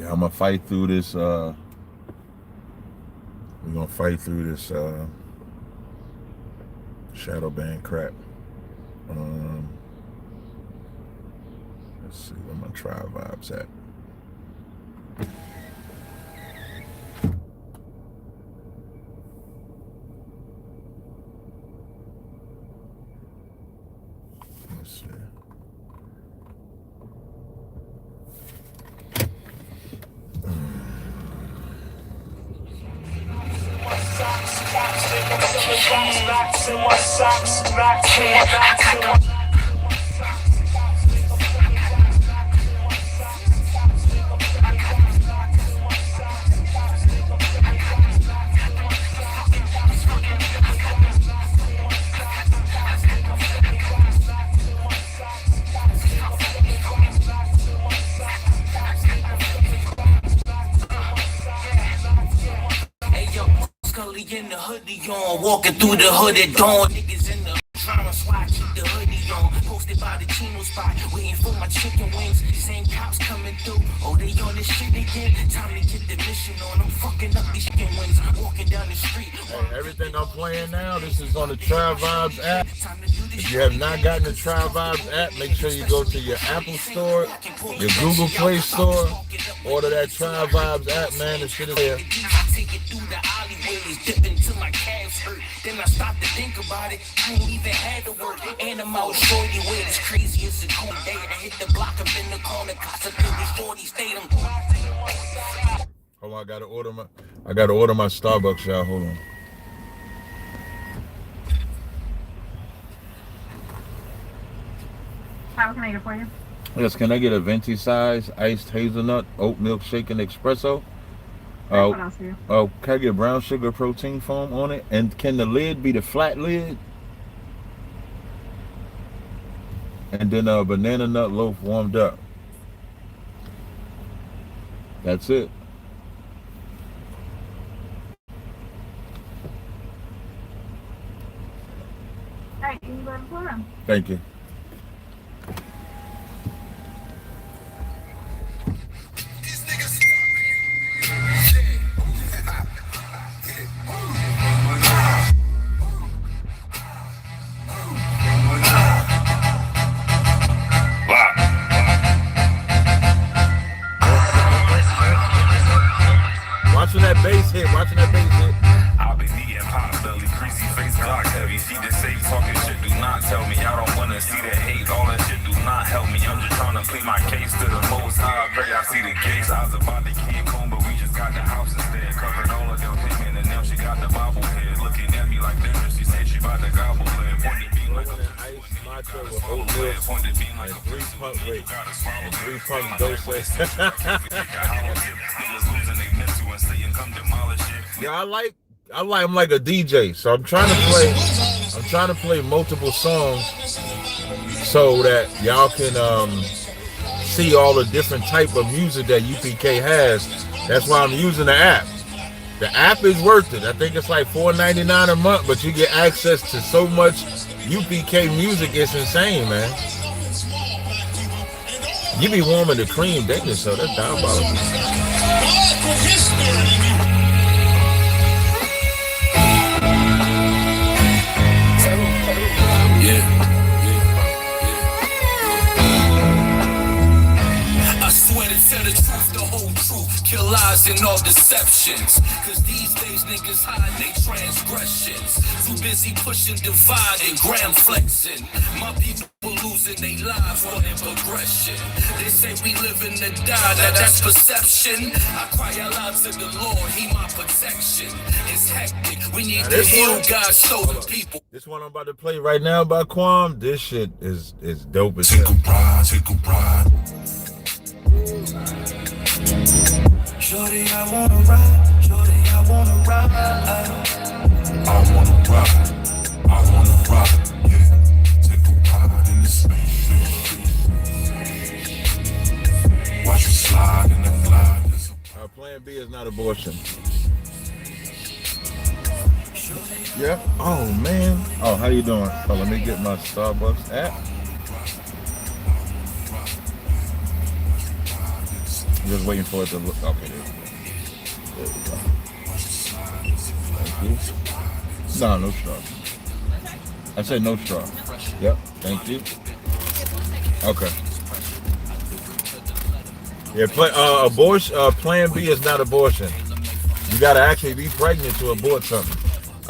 Yeah, I'm gonna fight through this. We're gonna fight through this shadow ban crap. Let's see where my tribe vibes at. Let's see. In the hoodie on, walking through the hood at dawn. Niggas in the drama, so I keep the hoodie on. Posted by the Chino spot, waiting for my chicken wings. Same cops coming through. Oh, they on this shit again. Time to get the mission on. I'm fucking up these chicken wings. Walking down the street. Hey, everything I'm playing now, this is on the Tribe Vibes app. If you have not gotten the Tribe Vibes app, make sure you go to your Apple Store, your Google Play Store, order that Tribe Vibes app, man. The shit is there. Dipping till my calves hurt. Then I stopped to think about it. I ain't even had to work. And I'm out shorty with as crazy as a cool day. I hit the block up in the corner. Cops up in the shorty stayed them. Hold on, I gotta order my Starbucks, y'all. Hold on. How can I get it for you? Yes, can I get a venti size iced hazelnut oat milk shaken espresso? What else for you? Can I get brown sugar protein foam on it? And can the lid be the flat lid? And then a banana nut loaf warmed up. That's it. All right, you can go ahead and pull them. Thank you. Watching that bass hit. I'll be eating pot belly, greasy face, block heavy. See the safe talking shit, do not tell me. I don't wanna see that hate, all that shit do not help me. I'm just trying to plead my case to the most high. Pray I see the gates. I was about to keep home, but we just got the house instead. Covered all of them pigment, and now she got the bobblehead. Looking at me like this, she said she about to gobble it. Pointed me like a Ice matcha with oat milk and 3 pump doses. Yeah, I'm like a DJ, so I'm trying to play multiple songs so that y'all can see all the different type of music that UPK has. That's why I'm using the app. The app is worth it. I think it's like $4.99 a month, but you get access to so much UPK music. It's insane, man. You be warming the cream daily, so that's diabolical. I swear to tell the truth, the whole truth. Kill lies question all deceptions. Cause these days niggas hide they transgressions. Too busy pushing divide and gram flexing. My people losing their lives for their progression. They say we live in the die, that's perception. I cry out loud to the Lord, he my protection. It's hectic, we need to heal God, show the people. This one I'm about to play right now by Quam, this shit is dope as Take hell. a ride, take a ride. Shorty, I wanna ride. Shorty, I wanna ride. I wanna ride, I wanna ride, yeah. Take a ride in the spaceship. Watch you slide in the glide. Plan B is not abortion. Yeah. Oh man. Oh, how you doing? Oh, let me get my Starbucks app. Just waiting for it to look. Okay, there we go. Thank you. No straw. I said no straw. Yep. Thank you. Okay. Yeah. Abortion. Plan B is not abortion. You gotta actually be pregnant to abort something.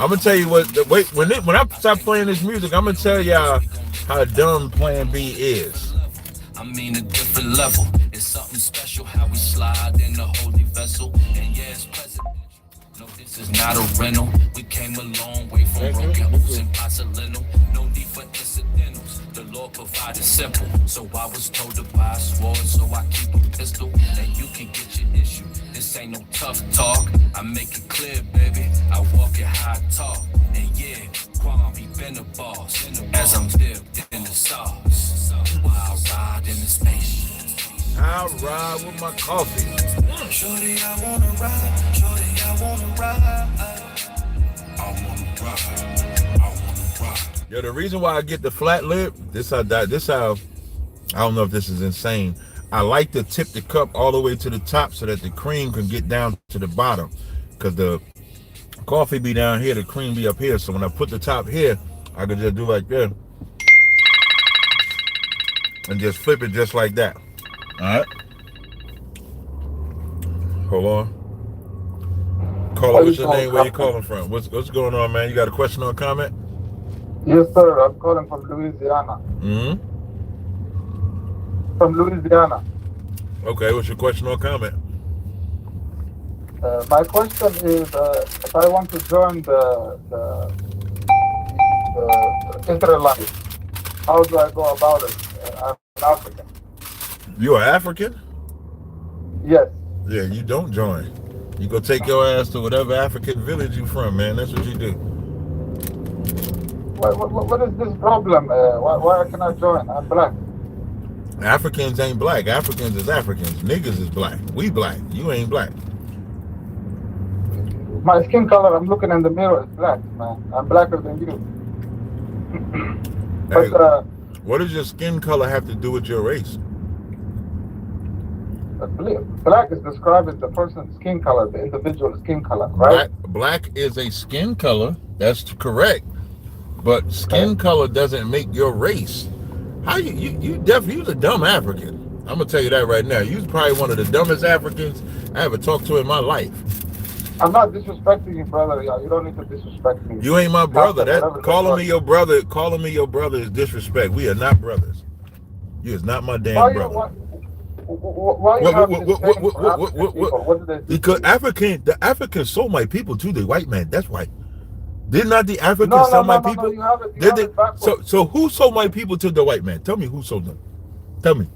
I'm gonna tell you what. Wait, when I stop playing this music, I'm gonna tell y'all how dumb Plan B is. I mean a different level. It's something special how we slide in the holy vessel. And yeah, it's presidential. No, this is not a rental. We came a long way from broken hoops and porcelain. No need for incidentals. The Lord provided simple. So I was told to buy a sword, so I keep a pistol. And you can get your issue. This ain't no tough talk. I make it clear, baby. I walk it how I talk. And yeah, Kwame been a boss. As I'm dipped in the sauce. While I ride in the spaceship. I'll ride with my coffee. Shorty, I wanna ride. Shorty, I wanna ride. I wanna ride, I wanna ride. Yo, the reason why I get the flat lip, this how I don't know if this is insane. I like to tip the cup all the way to the top so that the cream can get down to the bottom. Cause the coffee be down here, the cream be up here. So when I put the top here, I can just do like that. And just flip it just like that. Alright. Hold on. Caller, what's your name? Where you calling from? What's going on, man? You got a question or a comment? Yes, sir. I'm calling from Louisiana. Mm-hmm. From Louisiana. Okay, what's your question or comment? My question is, if I want to join the Israelites, how do I go about it? I'm an African. You are African? Yes. Yeah, you don't join. You go take your ass to whatever African village you from, man. That's what you do. What is this problem? Why can I join? I'm black. Africans ain't black. Africans is Africans. Niggas is black. We black. You ain't black. My skin color, I'm looking in the mirror, is black, man. I'm blacker than you. Hey, But what does your skin color have to do with your race? black is described as the person's skin color, the individual skin color, right? Black is a skin color. That's correct. But skin color doesn't make your race. How you definitely, you're a dumb African. I'm gonna tell you that right now. You're probably one of the dumbest Africans I ever talked to in my life. I'm not disrespecting you, brother. You don't need to disrespect me. You ain't my brother. Calling me your brother is disrespect. We are not brothers. You is not my damn brother. Why you have this thing for African people? What did they do? Because the Africans sold my people to the white man. That's why. Did not the Africans sell my people? You have it backwards. So who sold my people to the white man? Tell me who sold them. Tell me.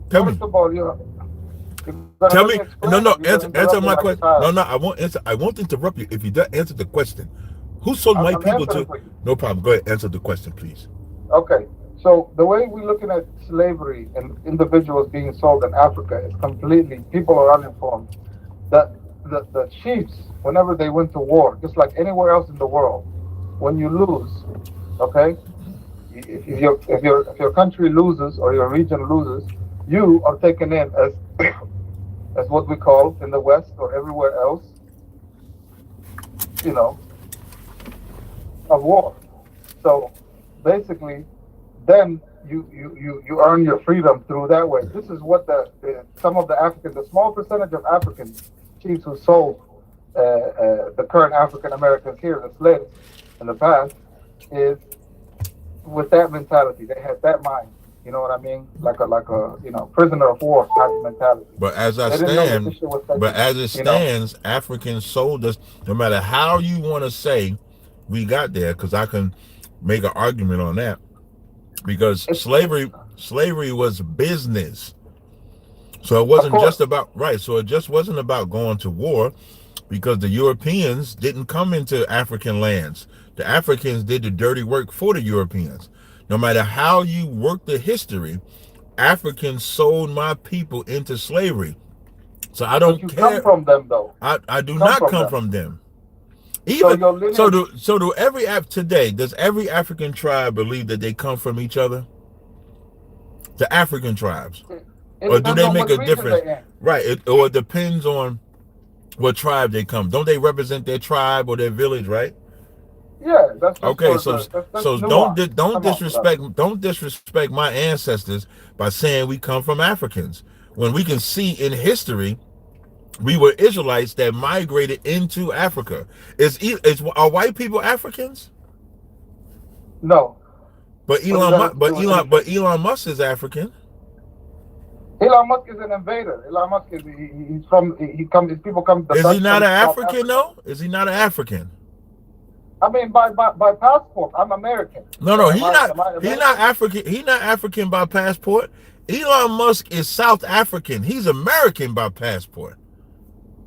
First of all, Tell me. No. Answer my question. No. I won't answer. I won't interrupt you if you don't answer the question. Who sold my people to? No problem. Go ahead. Answer the question, please. Okay. So the way we're looking at slavery and individuals being sold in Africa is completely, people are uninformed. The chiefs, whenever they went to war, just like anywhere else in the world, when you lose, okay, if your country loses or your region loses, you are taken in as what we call in the West or everywhere else, a war. So basically, then you earn your freedom through that way. This is what some of the Africans, the small percentage of Africans chiefs who sold the current African Americans here, the slaves in the past, is with that mentality. They had that mind. You know what I mean? Like a prisoner of war type of mentality. But as I They didn't know that stand, this shit was but taken, as it you know? stands, Africans sold us. No matter how you want to say we got there, because I can make an argument on that. Because slavery was business. So it wasn't just about right. So it just wasn't about going to war, because the Europeans didn't come into African lands. The Africans did the dirty work for the Europeans. No matter how you work the history, Africans sold my people into slavery. So I don't But you care. come from them, though. I do not come from them. Even so do every today, does every African tribe believe that they come from each other? The African tribes, or do they make a difference? Right, or it depends on what tribe they come. Don't they represent their tribe or their village? Right. Yeah, that's okay. That's Don't disrespect my ancestors by saying we come from Africans, when we can see in history we were Israelites that migrated into Africa. Are white people Africans? No. But Elon Musk is African. Elon Musk is an invader. Elon Musk is his people come. Is he not an African though? Is he not an African? I mean, by passport, I'm American. No, he's not African. He's not African by passport. Elon Musk is South African. He's American by passport.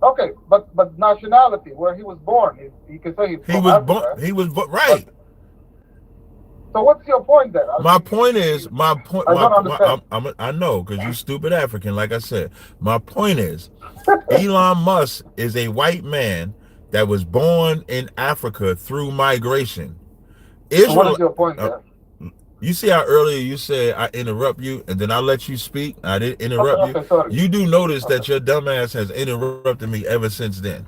Okay, but nationality, where he was born, he can say he was born. He was right. So what's your point there? My point is, I don't understand. I know, because you stupid African, like I said. My point is, Elon Musk is a white man that was born in Africa through migration. So what is your point there? You see how earlier you said I interrupt you, and then I let you speak? I didn't interrupt you. Sorry. You do notice that your dumbass has interrupted me ever since then.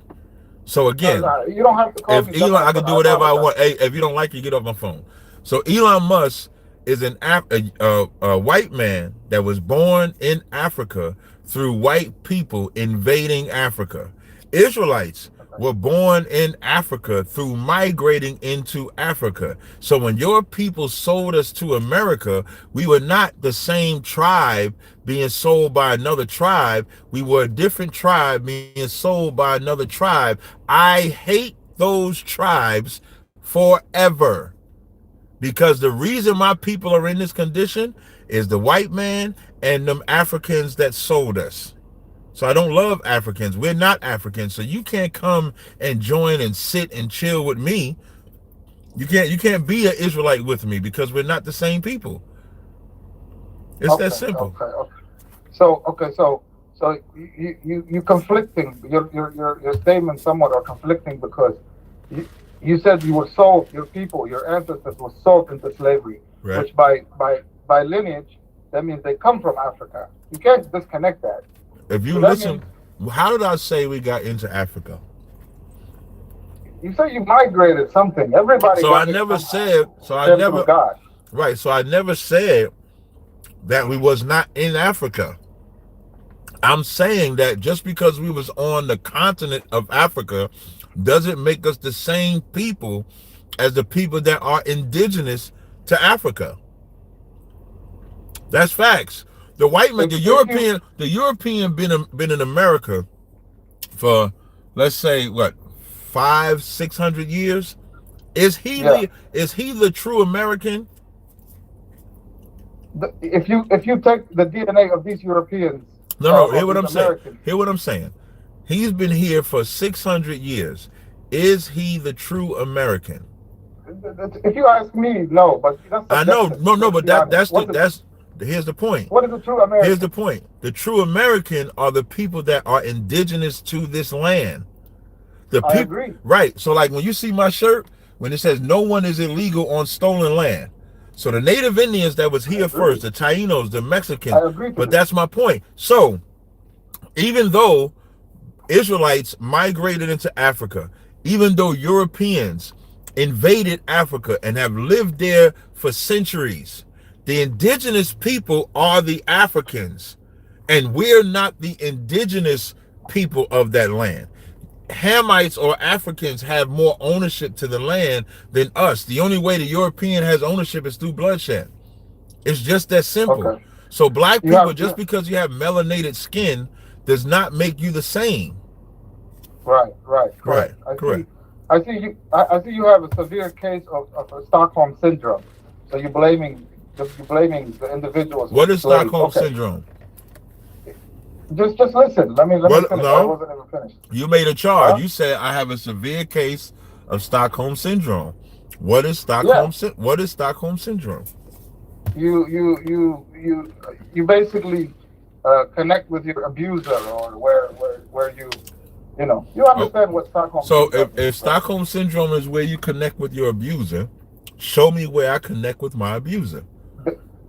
So again, you don't have to call me Elon, I can do whatever I want. Hey, if you don't like it, get off my phone. So Elon Musk is a white man that was born in Africa through white people invading Africa. Israelites were born in Africa through migrating into Africa. So when your people sold us to America, we were not the same tribe being sold by another tribe. We were a different tribe being sold by another tribe. I hate those tribes forever. Because the reason my people are in this condition is the white man and them Africans that sold us. So I don't love Africans. We're not Africans. So you can't come and join and sit and chill with me. You can't be an Israelite with me, because we're not the same people. It's that simple. Okay. So you conflicting. Your statements somewhat are conflicting, because you said you were sold. Your people, your ancestors, were sold into slavery, right. Which by lineage, that means they come from Africa. You can't disconnect that. If you listen, how did I say we got into Africa? You say you migrated something. Everybody. So I never said. So I never. God. Right. So I never said that we was not in Africa. I'm saying that just because we was on the continent of Africa doesn't make us the same people as the people that are indigenous to Africa. That's facts. The white man, the European been in America for, let's say, what, 500-600 years? Is he the true American? If you take the DNA of these Europeans, hear what I'm saying. Hear what I'm saying. He's been here for 600 years. Is he the true American? If you ask me, no. But I know, no. But that's. Here's the point. What is the true American? Here's the point. The true American are the people that are indigenous to this land. I agree. Right. So like when you see my shirt, when it says no one is illegal on stolen land. So the native Indians that was here first, the Tainos, the Mexicans. I agree. But that's my point. So even though Israelites migrated into Africa, even though Europeans invaded Africa and have lived there for centuries, the indigenous people are the Africans, and we're not the indigenous people of that land. Hamites or Africans have more ownership to the land than us. The only way the European has ownership is through bloodshed. It's just that simple. Okay. So black You people, have just because you have melanated skin, does not make you the same. right, correct. Right, correct. I see you have a severe case of Stockholm syndrome. So you're blaming the individuals. What is slaves. Stockholm Okay. syndrome? Just listen. Let me finish. No. I wasn't even finished. You made a charge. Huh? You said I have a severe case of Stockholm syndrome. What is Stockholm? What is Stockholm syndrome? You basically connect with your abuser, or where you understand what Stockholm. So if Stockholm syndrome is where you connect with your abuser, show me where I connect with my abuser.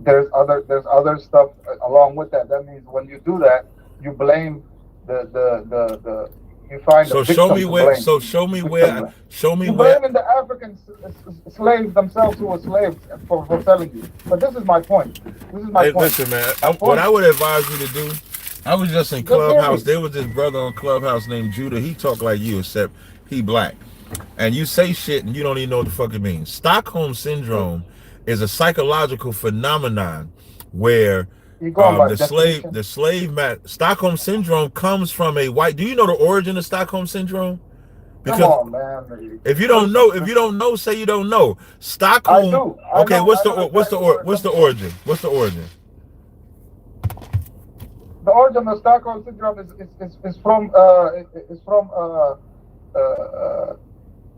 There's other stuff along with that. That means when you do that, you blame the you find so a victim show me to where blame. so show me where show me you where blaming the African slaves themselves who were slaves for selling you. But this is my point. Listen, man, what I would advise you to do, I was just in Clubhouse. There was this brother on Clubhouse named Judah. He talked like you, except he black. And you say shit and you don't even know what the fuck it means. Stockholm syndrome is a psychological phenomenon where Stockholm syndrome comes from a white. Do you know the origin of Stockholm syndrome? Because come on, man. If you don't know, say you don't know. Stockholm. I do. Okay, what's the origin? What's the origin? The origin of Stockholm syndrome is from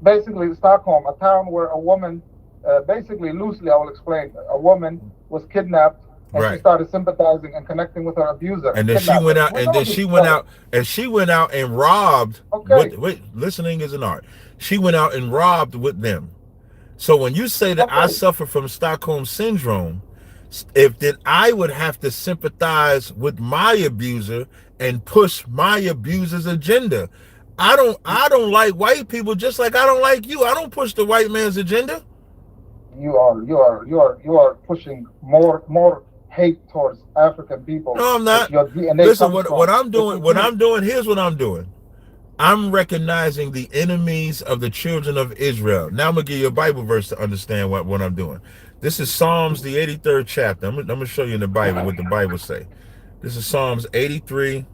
basically Stockholm, a town where a woman, basically loosely I will explain, a woman was kidnapped. And she started sympathizing and connecting with her abuser. And then she went out, and robbed. Okay. Wait, listening is an art. She went out and robbed with them. So when you say that I suffer from Stockholm syndrome, if then I would have to sympathize with my abuser and push my abuser's agenda. I don't like white people just like I don't like you. I don't push the white man's agenda. You are pushing more hate towards African people. No, I'm not. Listen, what I'm doing, here's what I'm doing. I'm recognizing the enemies of the children of Israel. Now I'm going to give you a Bible verse to understand what I'm doing. This is Psalms, the 83rd chapter. I'm going to show you in the Bible what the Bible say. This is Psalms 83,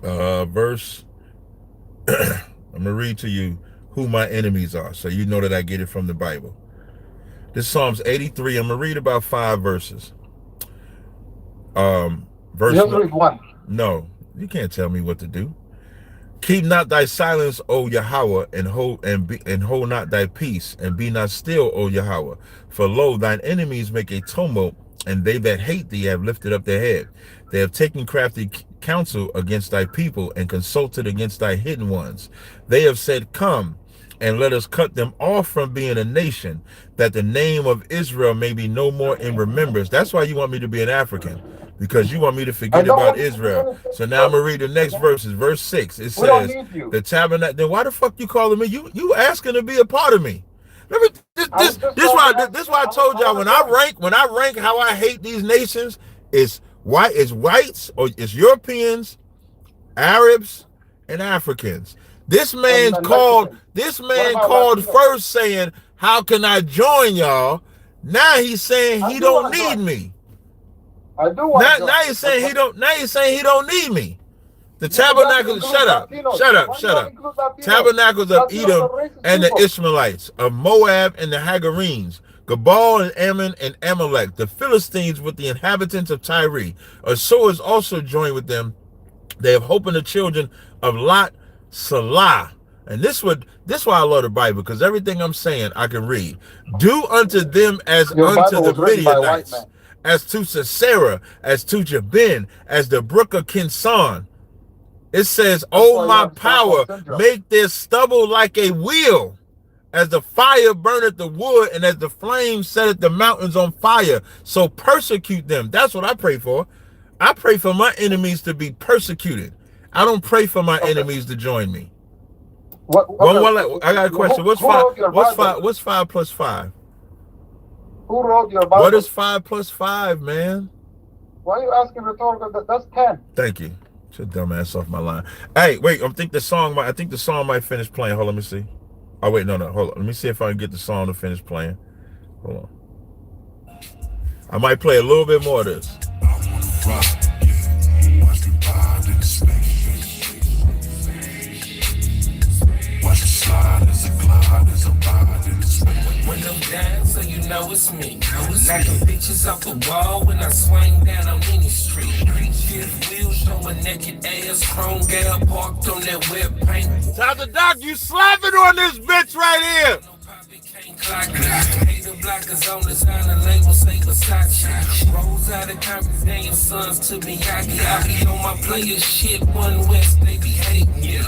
verse. I'm going to read to you who my enemies are, so you know that I get it from the Bible. This is Psalms 83. I'm going to read about 5 verses. Verse just read 1. No, you can't tell me what to do. Keep not thy silence, O Yahweh, and hold not thy peace, and be not still, O Yahweh. For lo, thine enemies make a tumult, and they that hate thee have lifted up their head. They have taken crafty counsel against thy people, and consulted against thy hidden ones. They have said, come, and let us cut them off from being a nation, that the name of Israel may be no more in remembrance. That's why you want me to be an African, because you want me to forget about Israel. So now I'm going to read the next verses. Verse 6, it says, the tabernacle. Then why the fuck you calling me? You asking to be a part of me. Let me, this why I told y'all when I rank how I hate these nations, it's whites, or it's Europeans, Arabs, and Africans. This man called first saying, how can I join y'all? Now he's saying he don't need me. I do want to. Now he's saying he don't need me. The tabernacles, shut up. Tabernacles of Edom and the Ishmaelites, of Moab and the Hagarenes, Gabal and Ammon and Amalek, the Philistines with the inhabitants of Tyre. Assur also joined with them. They have hope in the children of Lot, Salah. And this why I love the Bible, because everything I'm saying I can read. Do unto them as unto the Midianites, as to Sisera, as to Jabin, as the brook of Kinson. It says, oh my power, make their stubble like a wheel, as the fire burneth the wood, and as the flame setteth the mountains on fire. So persecute them. That's what I pray for. I pray for my enemies to be persecuted. I don't pray for my enemies to join me. I got a question. What's 5 plus 5? Who wrote your Bible? What is 5 plus 5, man? Why are you asking rhetorical? That's 10. Thank you. Get your dumb ass off my line. Hey, wait. I think the song might finish playing. Hold on, let me see. Oh wait, no. Hold on. Let me see if I can get the song to finish playing. Hold on. I might play a little bit more of this. When I'm down, so you know it's me. Knocking bitches off the wall when I swing down on any street. Fifth wheel showing naked ass, chrome gal parked on that wet paint. Tazaryach, you slapping on this bitch right here. Hater blockers on designer label, say Versace. Rolls out of conference, Daniel sons to Miyagi. I be on my player shit, one West, they be hating, yeah.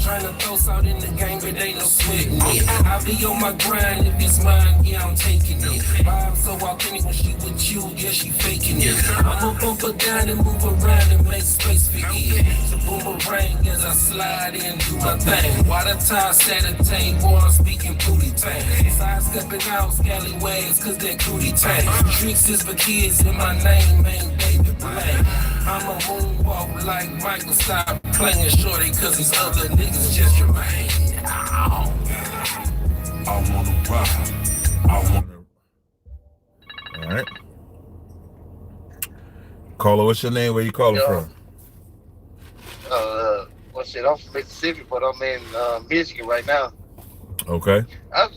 Trying to throw salt in the game, but ain't no sweating it. I be on my grind, if it's mine, yeah, I'm taking it. Vibe so authentic when she with you, yeah, she faking it. I'ma bump her down and move around and make space for it. The boomerang as I slide in, do my thing. Water tie, set a table, I'm speaking booty time. Side stepping out, scallywags, cause that cootie tank. Tricks is for kids in my name, ain't baby blame. I'm a moonwalk like Michael, stop playing shorty, cause these other niggas just remain. Ow. I wanna rock. All right. Caller, what's your name? Where you calling from? Well, shit, I'm from Mississippi, but I'm in Michigan right now. Okay. I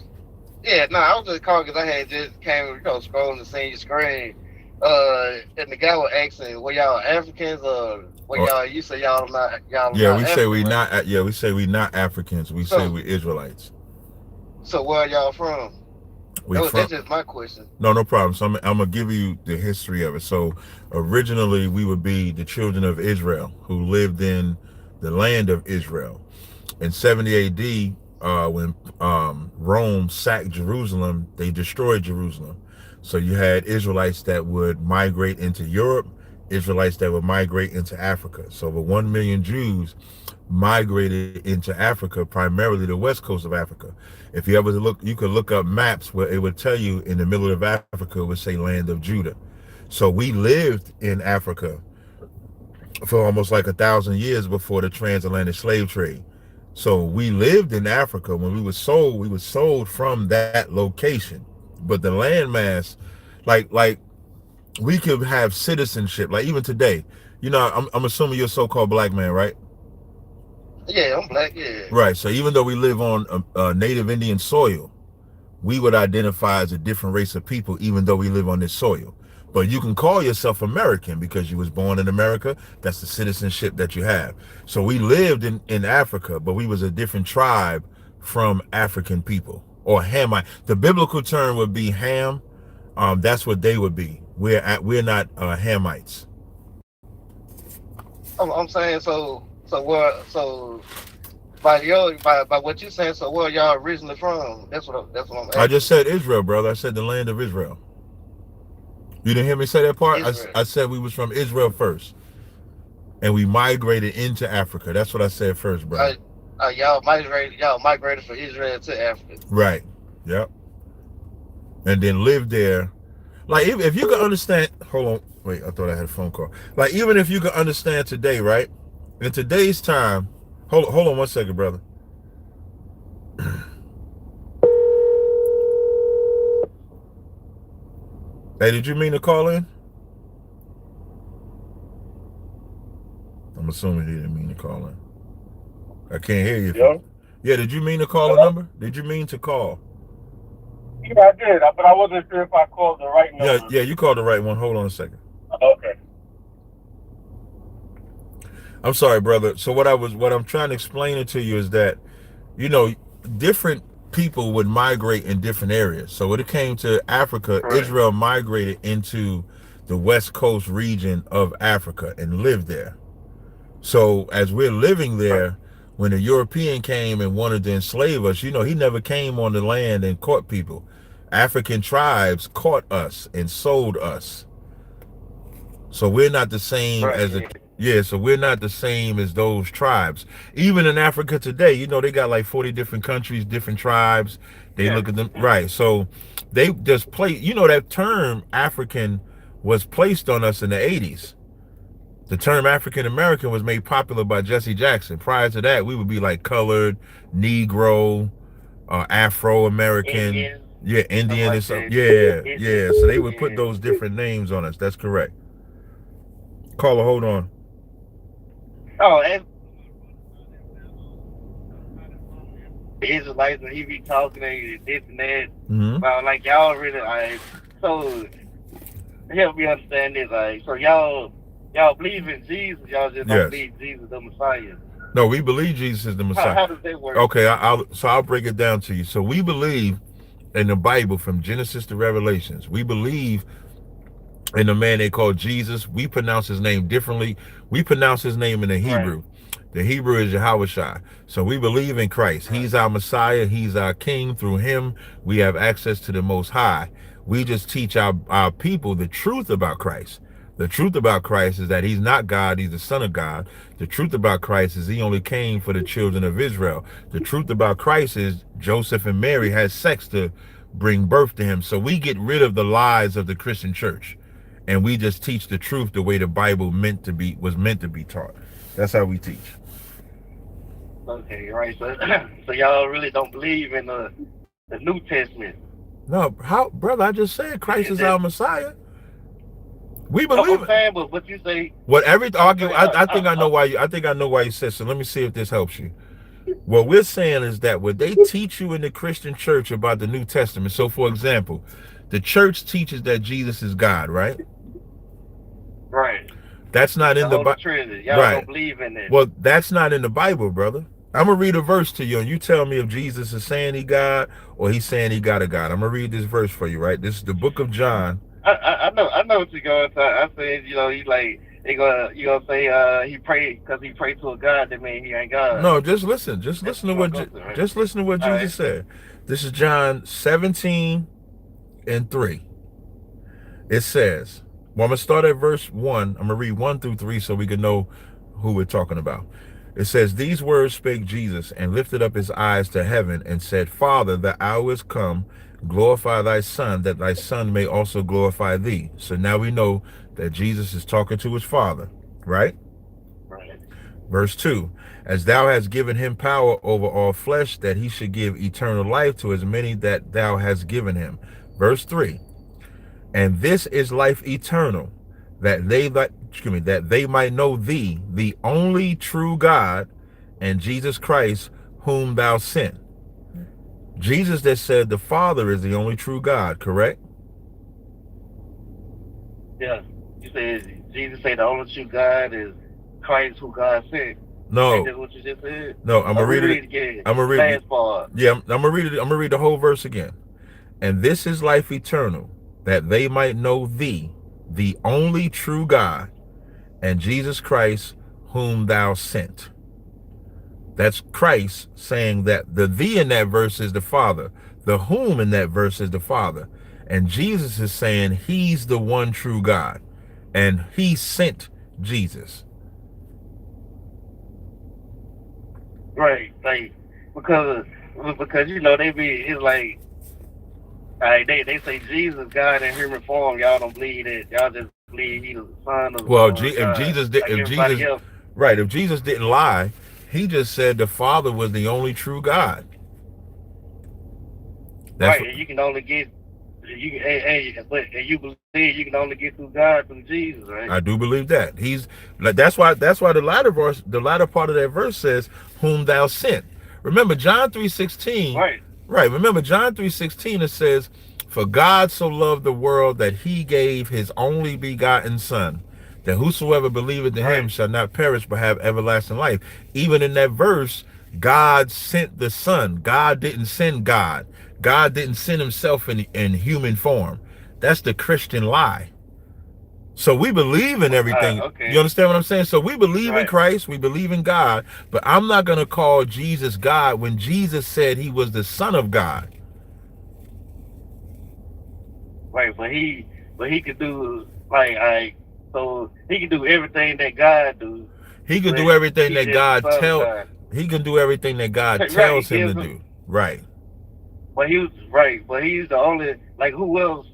was just calling because I had just came, scrolling to see your screen. And the guy was asking, were y'all Africans or y'all? You say y'all not. Yeah, we not say we African, not. right? Yeah, we say we not Africans. We say we Israelites. So where are y'all from? That's just my question. No problem. So I'm gonna give you the history of it. So originally we would be the children of Israel who lived in the land of Israel. In 70 A.D., when Rome sacked Jerusalem, they destroyed Jerusalem. So you had Israelites that would migrate into Europe, Israelites that would migrate into Africa. So over 1 million Jews migrated into Africa, primarily the west coast of Africa. If you ever look, you could look up maps where it would tell you in the middle of Africa, it would say land of Judah. So we lived in Africa for almost like 1,000 years before the transatlantic slave trade. So we lived in Africa. When we were sold from that location. But the landmass, like we could have citizenship, like even today. I'm assuming you're a so-called black man, right? Yeah, I'm black, yeah. Right. So even though we live on a native Indian soil, we would identify as a different race of people, even though we live on this soil. But you can call yourself American because you was born in America. That's the citizenship that you have. So we lived in Africa, but we was a different tribe from African people, or Hamite. The biblical term would be Ham. That's what they would be. We're not Hamites. I'm saying by what you're saying, so where are y'all originally from? That's what I'm asking. I just said Israel, brother. I said the land of Israel. You didn't hear me say that part? I said we was from Israel first, and we migrated into Africa. That's what I said first, bro. Y'all migrated from Israel to Africa. Right. Yep. And then lived there. Like if you could understand, hold on, wait, I thought I had a phone call. Like even if you could understand today, right? In today's time, hold on 1 second, brother. Hey, did you mean to call in? I'm assuming he didn't mean to call in. I can't hear you. Yeah. Yeah, did you mean to call a number? Did you mean to call? Yeah, I did, but I wasn't sure if I called the right number. Yeah, you called the right one. Hold on a second. Okay. I'm sorry, brother. So what I'm trying to explain it to you is that, different people would migrate in different areas. So when it came to Africa, right, Israel migrated into the West Coast region of Africa and lived there. So as we're living there, when a European came and wanted to enslave us, he never came on the land and caught people. African tribes caught us and sold us. So we're not the same so we're not the same as those tribes. Even in Africa today, they got like 40 different countries, different tribes. They look at them, right? So they just play, that term African was placed on us in the 80s. The term African American was made popular by Jesse Jackson. Prior to that, we would be like colored, Negro, Afro American, Indian, yeah, stuff Indian and like stuff. that. Yeah, Indian, yeah. So they would put yeah. those different names on us. That's correct. Caller, hold on. Oh, and the Israelites when he be talking and this and that. Mm-hmm. About like y'all really like so help me understand this. Like so y'all believe in Jesus, y'all just don't Yes. believe Jesus the Messiah. No, we believe Jesus is the Messiah. How does that work? Okay, I'll break it down to you. So we believe in the Bible from Genesis to Revelations. We believe in the man they call Jesus. We pronounce his name differently. We pronounce his name in the Hebrew. Right. The Hebrew is Yahushua. So we believe in Christ. Right. He's our Messiah. He's our King. Through him, we have access to the Most High. We just teach our people the truth about Christ. The truth about Christ is that he's not God. He's the Son of God. The truth about Christ is he only came for the children of Israel. The truth about Christ is Joseph and Mary had sex to bring birth to him. So we get rid of the lies of the Christian church. And we just teach the truth the way the Bible was meant to be taught. That's how we teach. Okay, right. So y'all really don't believe in the New Testament. No, how, brother? I just said Christ is our Messiah. We No, believe I'm it. saying, but what you say? What every argument? I think I know why you. I think I know why you said so. Let me see if this helps you. What we're saying is that what they teach you in the Christian church about the New Testament. So, for example, the church teaches that Jesus is God, right? Right. That's not in the Bible. Bible. Y'all Right. don't believe in it. Well, that's not in the Bible, brother. I'm gonna read a verse to you, and you tell me if Jesus is saying he God or he's saying he got a God. I'm gonna read this verse for you, right? This is the book of John. I know what you're going to. I said, he's like you gonna say he prayed because he prayed to a God that means he ain't God. No, just listen. Just listen to what Jesus said. This is John 17:3. It says, well, I'm gonna start at verse 1. I'm gonna read 1 through 3 so we can know who we're talking about. It says, these words spake Jesus and lifted up his eyes to heaven and said, Father, the hour is come. Glorify thy Son, that thy Son may also glorify thee. So now we know that Jesus is talking to his Father, right? Right. Verse 2, as thou hast given him power over all flesh, that he should give eternal life to as many that thou hast given him. Verse 3, and this is life eternal, that they might know thee, the only true God, and Jesus Christ, whom thou sent. Jesus that said the Father is the only true God, correct? Yeah. You said Jesus said the only true God is Christ, who God sent. No. That's what you just said. No, I'm gonna read it again. I'm gonna read it. Yeah, I'm gonna read it. I'm gonna read the whole verse again. And this is life eternal, that they might know thee, the only true God, and Jesus Christ, whom thou sent. That's Christ saying that the thee in that verse is the Father. The whom in that verse is the Father. And Jesus is saying he's the one true God. And he sent Jesus. Right. Like, because it's like they say Jesus God in human form. Y'all don't believe that. Y'all just believe he's the Son of well, God. if Jesus didn't lie, he just said the Father was the only true God. That's right, and you can only get you believe you can only get through God through Jesus, right? I do believe that. That's why the latter part of that verse says, whom thou sent. Remember John 3:16. Right. Right. Remember John 3:16, it says, for God so loved the world that he gave his only begotten Son, that whosoever believeth in him shall not perish but have everlasting life. Even in that verse, God sent the Son. God didn't send God. God didn't send himself in human form. That's the Christian lie. So we believe in everything. Okay. You understand what I'm saying? So we believe in Christ. We believe in God. But I'm not going to call Jesus God when Jesus said he was the Son of God. Right, but he could do so he can do everything that God do. He can do everything that God tells. He can do everything that God tells him to do. Right. But he's the only, like, who else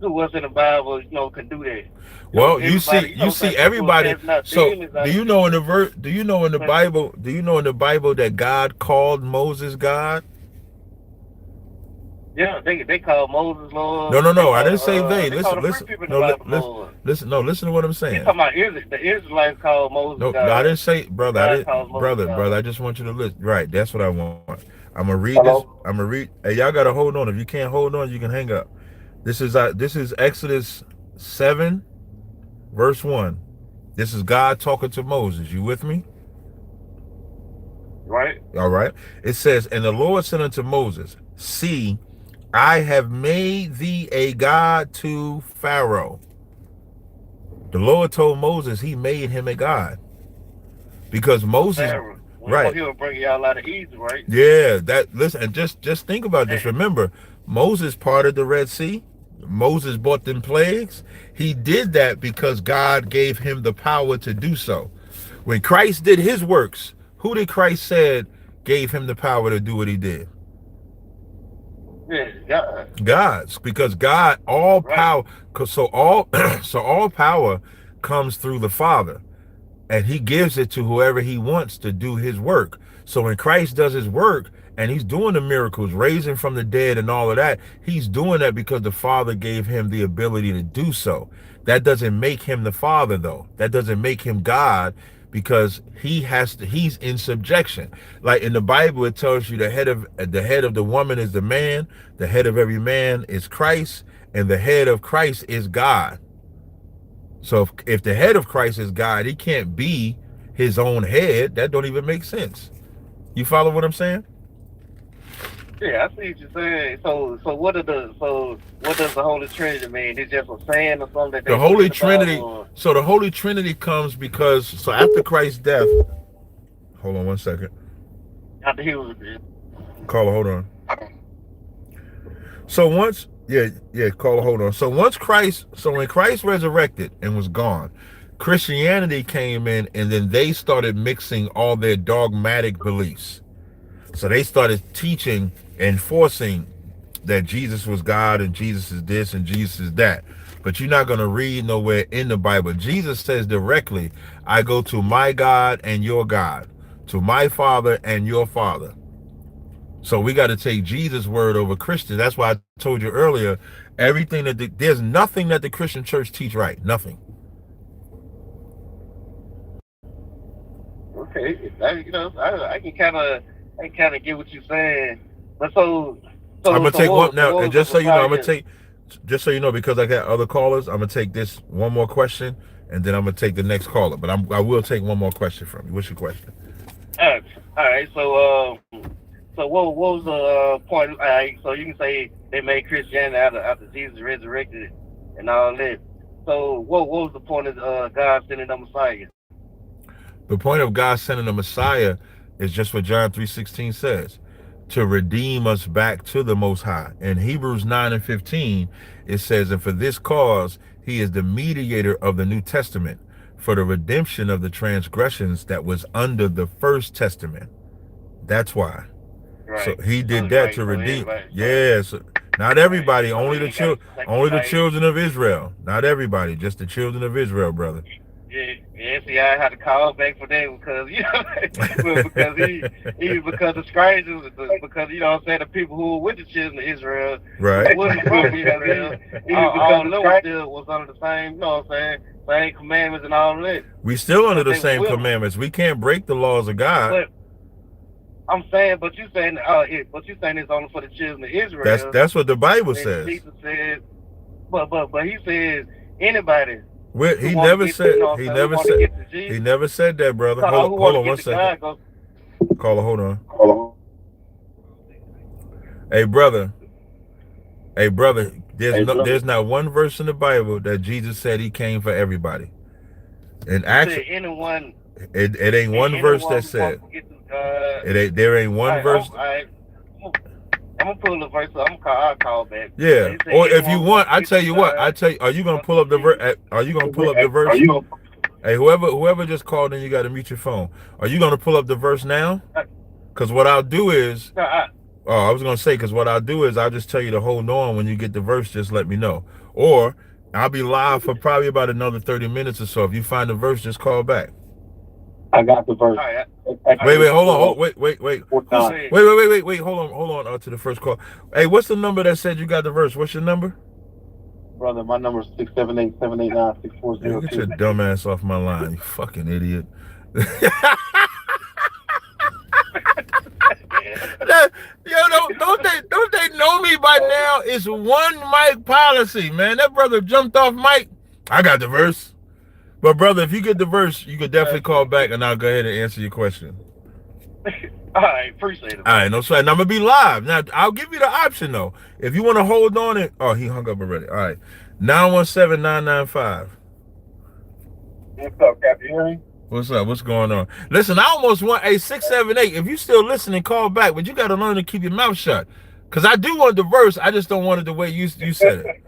what's in the Bible, can do that. Well, Everybody, you some see people everybody. casting out So demons out do of you know in people. do you know in the Bible, that God called Moses God? Yeah, they call Moses No, Lord. no, They no. I call didn't say they. they call Listen, the free listen. people in the No, Bible Lord. listen. No, listen to what I'm You saying. talking about the Israelites call Moses No, no, I God. didn't say, brother. I God calls didn't, Moses brother. God. I just want you to listen. Right, that's what I want. I'm gonna read this. Hello? I'm gonna read. Hey, y'all gotta hold on. If you can't hold on, you can hang up. This is Exodus 7, verse 1. This is God talking to Moses. You with me? Right? All right. It says, and the Lord said unto Moses, see, I have made thee a god to Pharaoh. The Lord told Moses he made him a god because To Moses, Pharaoh. When right? he'll bring y'all out of Egypt, right? Yeah, that listen, and just think about this. Remember, Moses parted the Red Sea. Moses brought them plagues. He did that because God gave him the power to do so. When Christ did his works, who did Christ said gave him the power to do what he did? Yeah, God. God's, because God, all Right. power, so all so all power comes through the Father, and he gives it to whoever he wants to do his work. So when Christ does his work and he's doing the miracles, raising from the dead and all of that, he's doing that because the Father gave him the ability to do so. That doesn't make him the Father, though. That doesn't make him God, because he's in subjection. Like in the Bible, it tells you the head of the woman is the man, the head of every man is Christ, and the head of Christ is God. So if the head of Christ is God, he can't be his own head. That don't even make sense. You follow what I'm saying? Yeah, I see what you're saying. So what does the Holy Trinity mean? It's just a saying or something that The they put Holy in the Bible? Trinity. So the Holy Trinity comes because, so after Christ's death, hold on one second. After he was Caller, hold on. So once, caller, hold on. So when Christ resurrected and was gone, Christianity came in, and then they started mixing all their dogmatic beliefs. So they started teaching and forcing that Jesus was God and Jesus is this and Jesus is that. But you're not going to read nowhere in the Bible. Jesus says directly, I go to my God and your God, to my Father and your Father. So we got to take Jesus' word over Christian. That's why I told you earlier, there's nothing that the Christian church teach right. Nothing. okay. I can kind of get what you're saying. But I'm gonna take one now, what and was the just so you know, Messiah? just so you know, because I got other callers, I'm gonna take this one more question, and then I'm gonna take the next caller. But I will take one more question from you. What's your question? All right. So what was the point? All right. So you can say they made Christianity after Jesus resurrected and all that. So what was the point of God sending the Messiah? The point of God sending a Messiah is just what John 3:16 says, to redeem us back to the Most High. In Hebrews 9:15, it says, and for this cause he is the mediator of the New Testament, for the redemption of the transgressions that was under the first testament. That's why. So Right. he did So that right. to So redeem. everybody. Yes, not Right. everybody, So only he got to only the sacrifice. children of Israel. Not everybody, just the children of Israel, brother. Yeah. See, I had to call back for that because because the strangers, because what I'm saying, the people who were with the children of Israel, Right. who wasn't from Israel, all of them still was under the same, what I'm saying, same commandments and all of that. We still under But the they was same willing. commandments. We can't break the laws of God. But I'm saying, but you saying it's only for the children of Israel. That's what the Bible And says. Jesus says, but he says anybody who He want to never get, said. who want to get to Jesus. He never said that, brother. Who Hold want to on get one to second. God goes. Caller, hold on. Hey, brother. Hey, brother. There's not one verse in the Bible that Jesus said he came for everybody. And actually, Anyone, it ain't one verse anyone that who said. wants to get to God. There ain't one verse. I'm gonna pull the verse up. I'll call back. Yeah. Or if you want, I tell you what. Are you gonna pull up the verse? Are you gonna pull up the verse? Hey, whoever just called in, you got to mute your phone. Are you gonna pull up the verse now? Because what I'll do is, I was gonna say, because what I'll do is I'll just tell you to hold on. When you get the verse, just let me know. Or I'll be live for probably about another 30 minutes or so. If you find the verse, just call back. I got the verse. Right. Wait, hold on. Wait. Wait. Hold on to the first call. Hey, what's the number that said you got the verse? What's your number? Brother, my number is 678-789-6402. Get your dumb ass off my line, you fucking idiot. Don't they know me by now? It's one mic policy, man. That brother jumped off mic. I got the verse. But brother, if you get the verse, you could definitely call back and I'll go ahead and answer your question. All right, appreciate it. All right, no sweat. And I'm gonna be live. Now I'll give you the option though. If you want to hold on it. Oh, he hung up already. All right. 917-995. What's up, Cap? You hear me? What's up? What's going on? Listen, I almost want a 678. If you still listening, call back. But you got to learn to keep your mouth shut. Because I do want the verse. I just don't want it the way you said it.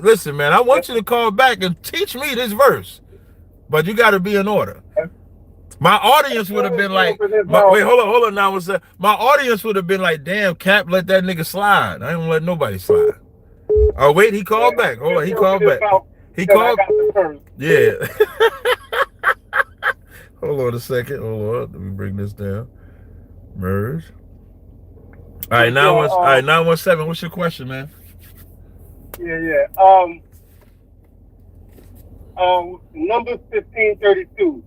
Listen, man, I want you to call back and teach me this verse. But you got to be in order. My audience would have been like, wait, hold on now. My audience would have been like, damn, Cap, let that nigga slide. I ain't gonna let nobody slide. Oh, wait, he called back. Hold on, he called back. He called. Yeah. Hold on a second. Hold on. Let me bring this down. Merge. All right, 917. What's your question, man? Yeah. Number 1532.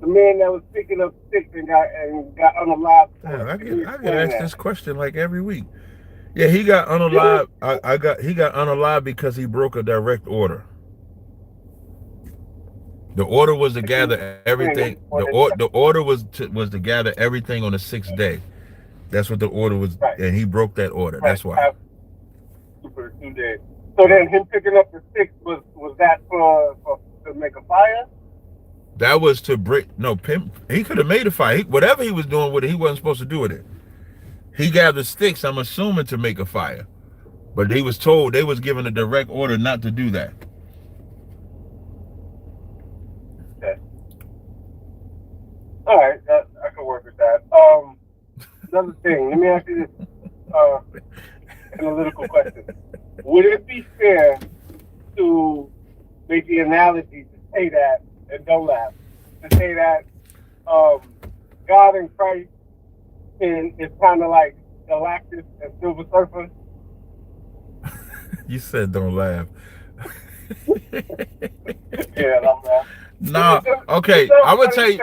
The man that was picking up sticks and got unalive. Damn, I get asked this question like every week. Yeah, he got unalive. He got unalive because he broke a direct order. The order was to gather everything. The order was to gather everything on the 6th day. That's what the order was, and he broke that order. That's why. Super 2 days. So then him picking up the sticks was that to make a fire? That was to break. No, he could have made a fire. Whatever he was doing with it, he wasn't supposed to do with it. He gathered sticks, I'm assuming, to make a fire. But he was told, they was given a direct order not to do that. Okay. All right, I can work with that. Another thing, let me ask you this analytical question. Would it be fair to make the analogy to say that, and don't laugh, to say that God in Christ is kind of like Galactus and Silver Surfer? You said don't laugh. Yeah, I'm laughing. No, okay. I would tell you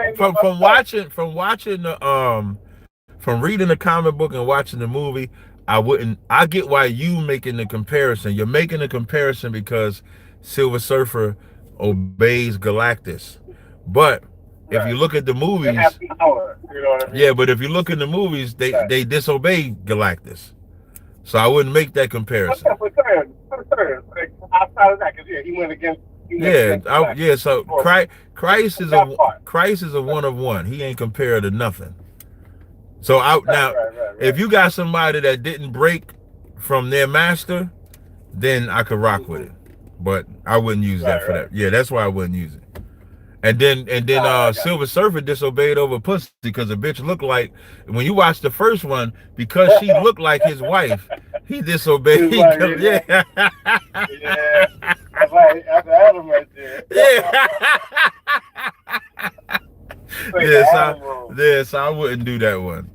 from reading the comic book and watching the movie, I get why you making the comparison. You're making the comparison because Silver Surfer obeys Galactus. But if you look at the movies, power, you know what I mean? Yeah, but if you look in the movies, they disobey Galactus. So I wouldn't make that comparison. For certain. Like, outside of that, because he went against. So Christ is a one of one. He ain't compared to nothing. So if you got somebody that didn't break from their master, then I could rock with it. But I wouldn't use that for that. Yeah, that's why I wouldn't use it. And then Silver Surfer disobeyed over pussy because the bitch looked like, when you watch the first one, because she looked like his wife, he disobeyed. Yeah. That's like Adam right there. So I wouldn't do that one.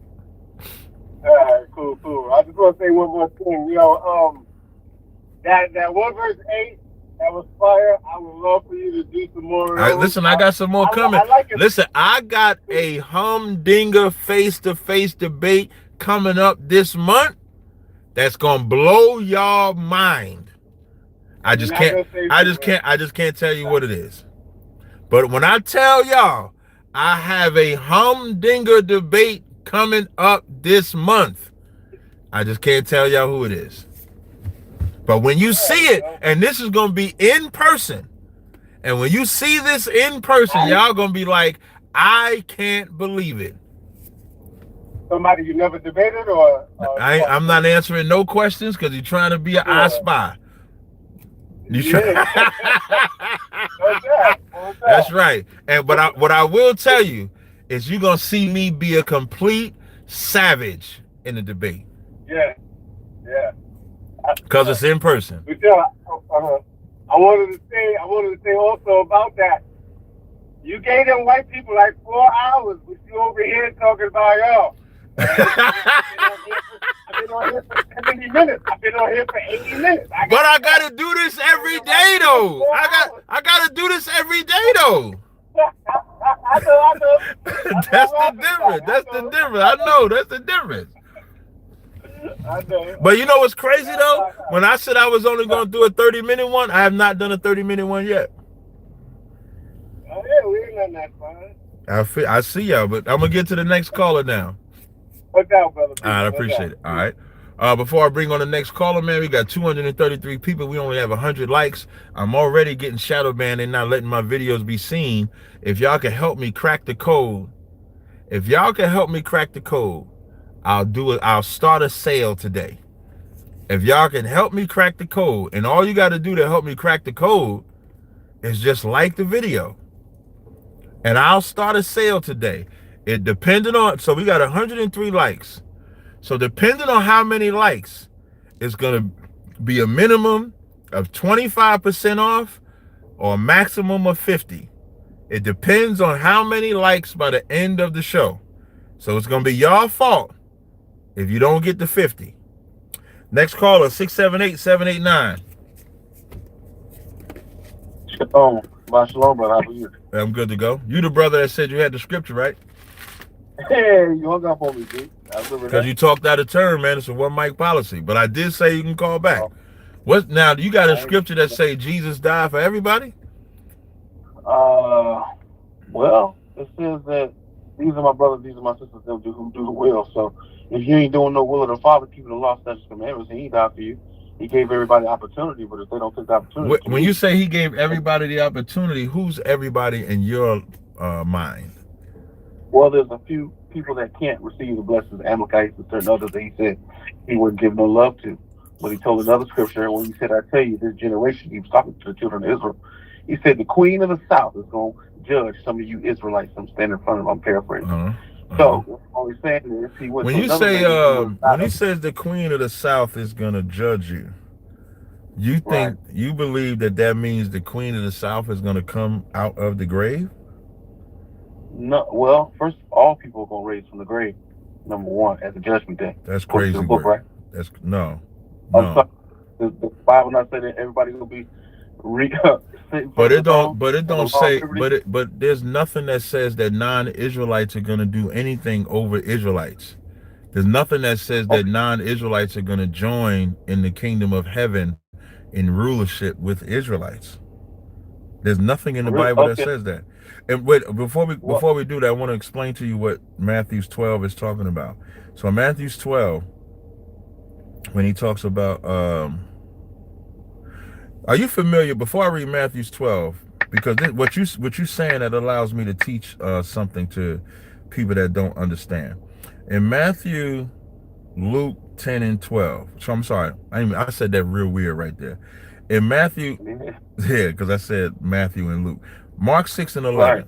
All right, cool. I just want to say one more thing. You know, that 1 verse 8, that was fire. I would love for you to do some more. Listen, I got some more coming. Listen, I got a humdinger face-to-face debate coming up this month that's gonna blow y'all mind. I just can't tell you what it is. But when I tell y'all, I have a humdinger debate coming up this month, I just can't tell y'all who it is. But when you see it, and this is going to be in person, and when you see this in person, y'all going to be like, I can't believe it. Somebody you never debated, or I'm not answering no questions because you're trying to be an I spy. That's right. And what I will tell you is you're going to see me be a complete savage in the debate. Yeah. Because it's in person. Michelle, I wanted to say also about that. You gave them white people like 4 hours, but you over here talking about y'all. I've been on here for 70 minutes. I've been on here for 80 minutes. But I gotta do this every day though. I gotta do this every day though. I know. That's the difference. That's the difference. I know that's the difference. I know. But you know what's crazy though? When I said I was only gonna do a 30-minute one, I have not done a 30-minute one yet. Oh yeah, we ain't nothing that fine. I see y'all, but I'm gonna get to the next caller now. What's out, brother? All right, I appreciate it. All right. Before I bring on the next caller, man, we got 233 people. We only have 100 likes. I'm already getting shadow banned and not letting my videos be seen. If y'all can help me crack the code, I'll do it. I'll start a sale today. If y'all can help me crack the code, and all you got to do to help me crack the code is just like the video. And I'll start a sale today. It depending on, so we got 103 likes. So depending on how many likes, it's going to be a minimum of 25% off or a maximum of 50. It depends on how many likes by the end of the show. So it's going to be y'all fault if you don't get the 50. Next caller, 678-789. Shalom, brother. How are you? I'm good to go. You the brother that said you had the scripture, right? Hey, you hung up on me, dude. Because you talked out of turn, man. It's a one mic policy. But I did say you can call back. What now? You got a scripture that say Jesus died for everybody? Well, it says that these are my brothers, these are my sisters, they'll do who do the will. So if you ain't doing no will of the Father, keeping the law, statutes, commandments, he ain't died for you. He gave everybody opportunity, but if they don't take the opportunity, when you say he gave everybody the opportunity, who's everybody in your mind? Well, there's a few people that can't receive the blessings, Amalekites and certain others that he said he wouldn't give no love to. But he told another scripture when he said, I tell you, this generation, he was talking to the children of Israel. He said, the queen of the south is going to judge some of you Israelites. I'm standing in front of them, I'm paraphrasing. So all he's saying is he went when to you another say nation, when he says the queen of the south is going to judge you, you think you believe that means the queen of the south is going to come out of the grave? No, well, first, all people are going to raise from the grave, number one, at the judgment day. That's crazy. Book, right? That's no. The Bible not say that everybody's going to be but it don't say, but there's nothing that says that non-Israelites are going to do anything over Israelites. There's nothing that says that non-Israelites are going to join in the kingdom of heaven in rulership with Israelites. There's nothing in the Bible that says that. And wait, before we do that, I want to explain to you what Matthew 12 is talking about. So in Matthew 12, when he talks about, are you familiar? Before I read Matthew 12, because what you saying that allows me to teach something to people that don't understand. In Matthew, Luke 10 and 12. So I'm sorry, I said that real weird right there. In Matthew, yeah, because I said Matthew and Luke. Mark 6 and 11.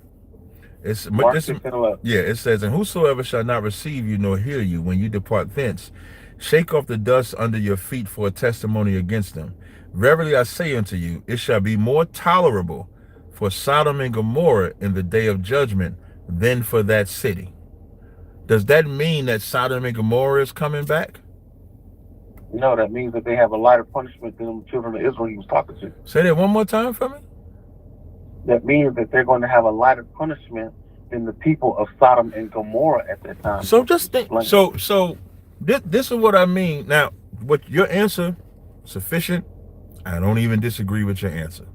It's Mark 6 and 11. Yeah, it says, and whosoever shall not receive you nor hear you when you depart thence, shake off the dust under your feet for a testimony against them. Verily I say unto you, it shall be more tolerable for Sodom and Gomorrah in the day of judgment than for that city. Does that mean that Sodom and Gomorrah is coming back? No, that means that they have a lighter punishment than the children of Israel he was talking to. Say that one more time for me. That means that they're going to have a lighter punishment than the people of Sodom and Gomorrah at that time. So just think. So this is what I mean. Now, what your answer sufficient? I don't even disagree with your answer,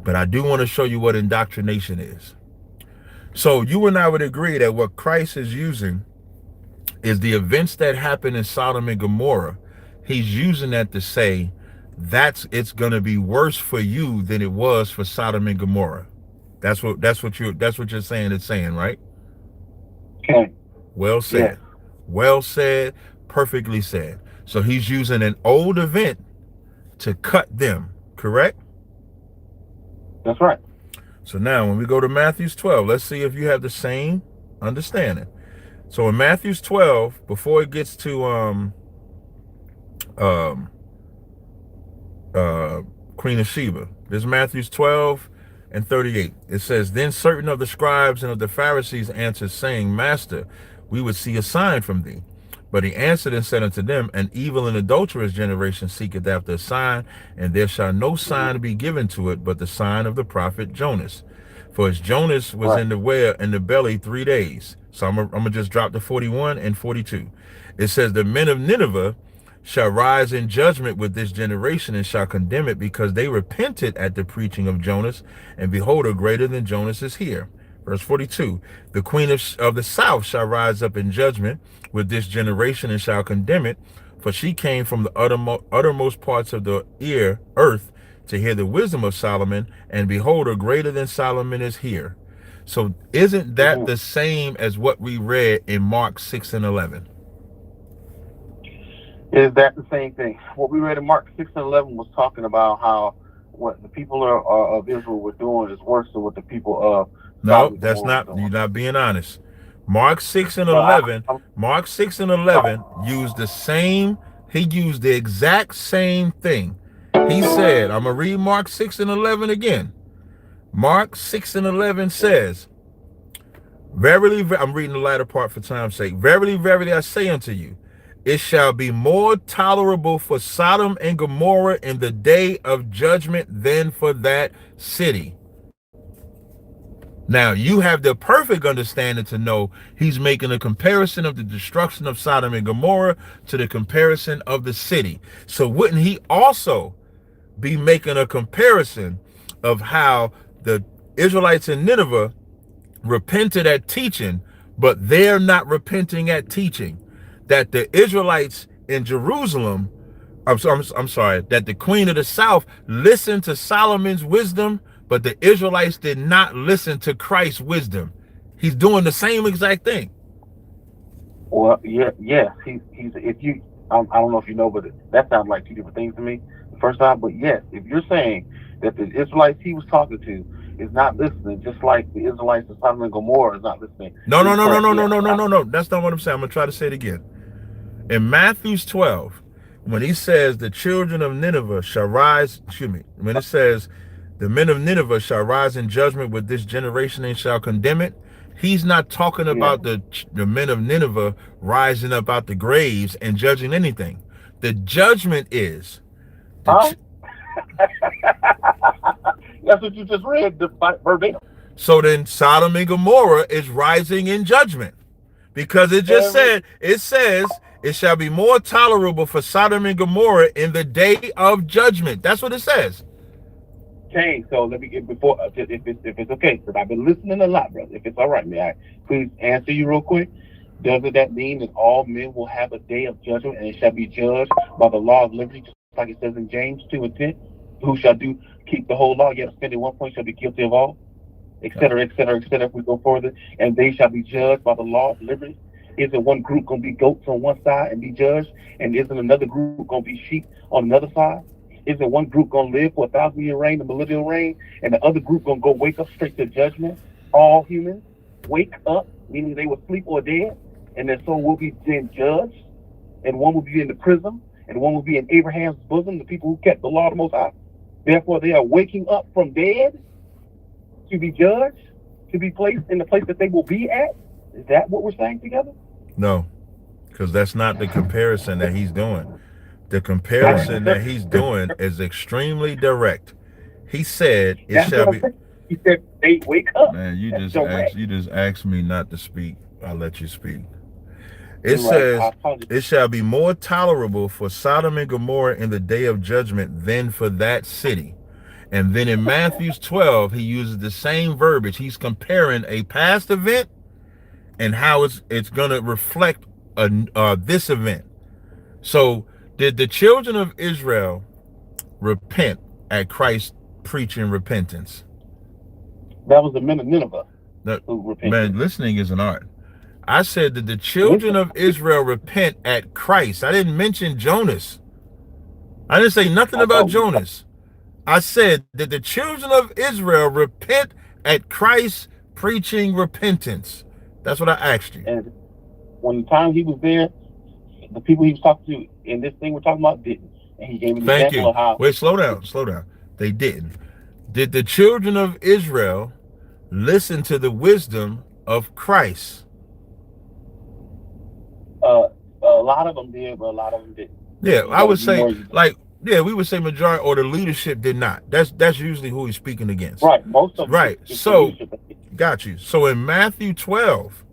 but I do want to show you what indoctrination is. So you and I would agree that what Christ is using is the events that happened in Sodom and Gomorrah. He's using that to say it's going to be worse for you than it was for Sodom and Gomorrah. That's what you're saying. It's saying, right? Okay. Well said. Yeah. Well said. Perfectly said. So he's using an old event to cut them, correct? That's right. So now when we go to Matthew 12, let's see if you have the same understanding. So in Matthew 12, before it gets to Queen of Sheba. This is Matthew 12 and 38. It says, then certain of the scribes and of the Pharisees answered, saying, Master, we would see a sign from thee. But he answered and said unto them, an evil and adulterous generation seeketh after a sign, and there shall no sign be given to it but the sign of the prophet Jonas. For as Jonas was in the belly 3 days. So I'm gonna just drop to 41 and 42. It says, the men of Nineveh shall rise in judgment with this generation and shall condemn it, because they repented at the preaching of Jonas, and behold, a greater than Jonas is here. Verse 42, the queen of the south shall rise up in judgment with this generation and shall condemn it, for she came from the uttermost parts of the earth to hear the wisdom of Solomon, and behold, a greater than Solomon is here. So isn't that the same as what we read in Mark 6 and 11? Is that the same thing? What we read in Mark 6 and 11 was talking about how what the people of Israel were doing is worse than what the people of No, that's not, you're not being honest. Mark 6 and 11, Mark 6 and 11 used the same, he used the exact same thing. He said, I'm going to read Mark 6 and 11 again. Mark 6 and 11 says, verily, I'm reading the latter part for time's sake. Verily, verily, I say unto you, it shall be more tolerable for Sodom and Gomorrah in the day of judgment than for that city. Now, you have the perfect understanding to know he's making a comparison of the destruction of Sodom and Gomorrah to the comparison of the city. So wouldn't he also be making a comparison of how the Israelites in Nineveh repented at teaching, but they're not repenting at teaching? That the Israelites in Jerusalem, I'm sorry, that the queen of the south listened to Solomon's wisdom, but the Israelites did not listen to Christ's wisdom. He's doing the same exact thing. Well, yes. He's if you, I don't know if you know, but that sounds like two different things to me the first time. But yes, if you're saying that the Israelites he was talking to is not listening, just like the Israelites of Sodom and Gomorrah is not listening. No. That's not what I'm saying. I'm gonna try to say it again. In Matthew 12, when he says the children of Nineveh shall rise, when it says the men of Nineveh shall rise in judgment with this generation and shall condemn it, he's not talking about the men of Nineveh rising up out the graves and judging anything. The judgment is... That's what you just read, verbatim. So then Sodom and Gomorrah is rising in judgment. Because it just said, it says, it shall be more tolerable for Sodom and Gomorrah in the day of judgment. That's what it says. Okay, so let me get before, if it's okay, because I've been listening a lot, brother. If it's all right, may I please answer you real quick? Doesn't that mean that all men will have a day of judgment, and it shall be judged by the law of liberty, just like it says in James 2 and 10? Who shall keep the whole law, yet offended one point shall be guilty of all, et cetera, et cetera, et cetera, if we go further, and they shall be judged by the law of liberty. Isn't one group going to be goats on one side and be judged, and isn't another group going to be sheep on another side? Isn't one group going to live for 1,000-year reign, the millennial reign, and the other group going to go wake up straight to judgment? All humans wake up, meaning they will sleep or dead, and their soul will be then judged, and one will be in the prison, and one will be in Abraham's bosom, the people who kept the law of the Most High. Therefore, they are waking up from dead to be judged, to be placed in the place that they will be at. Is that what we're saying together? No, because that's not the comparison that he's doing. The comparison that he's doing is extremely direct. He said it shall be. He said they wake up. Man, you just asked me not to speak. I'll let you speak. It says it shall be more tolerable for Sodom and Gomorrah in the day of judgment than for that city. And then in Matthew 12, he uses the same verbiage. He's comparing a past event and how it's going to reflect this event. So did the children of Israel repent at Christ preaching repentance? That was the men of Nineveh who repented. Man, listening is an art. I said that the children of Israel repent at Christ. I didn't mention Jonas. I didn't say nothing about Jonas. I said that the children of Israel repent at Christ preaching repentance. That's what I asked you. And when the time he was there, the people he was talking to in this thing we're talking about didn't. And he gave an Thank example you. of how. Wait, slow down, slow down. They didn't. Did the children of Israel listen to the wisdom of Christ? A lot of them did, but a lot of them didn't. Yeah, You I got to would be say, more. like, yeah, we would say majority or the leadership did not. That's usually who he's speaking against. Right. Most of them. Right. So, got you. So in Matthew 12,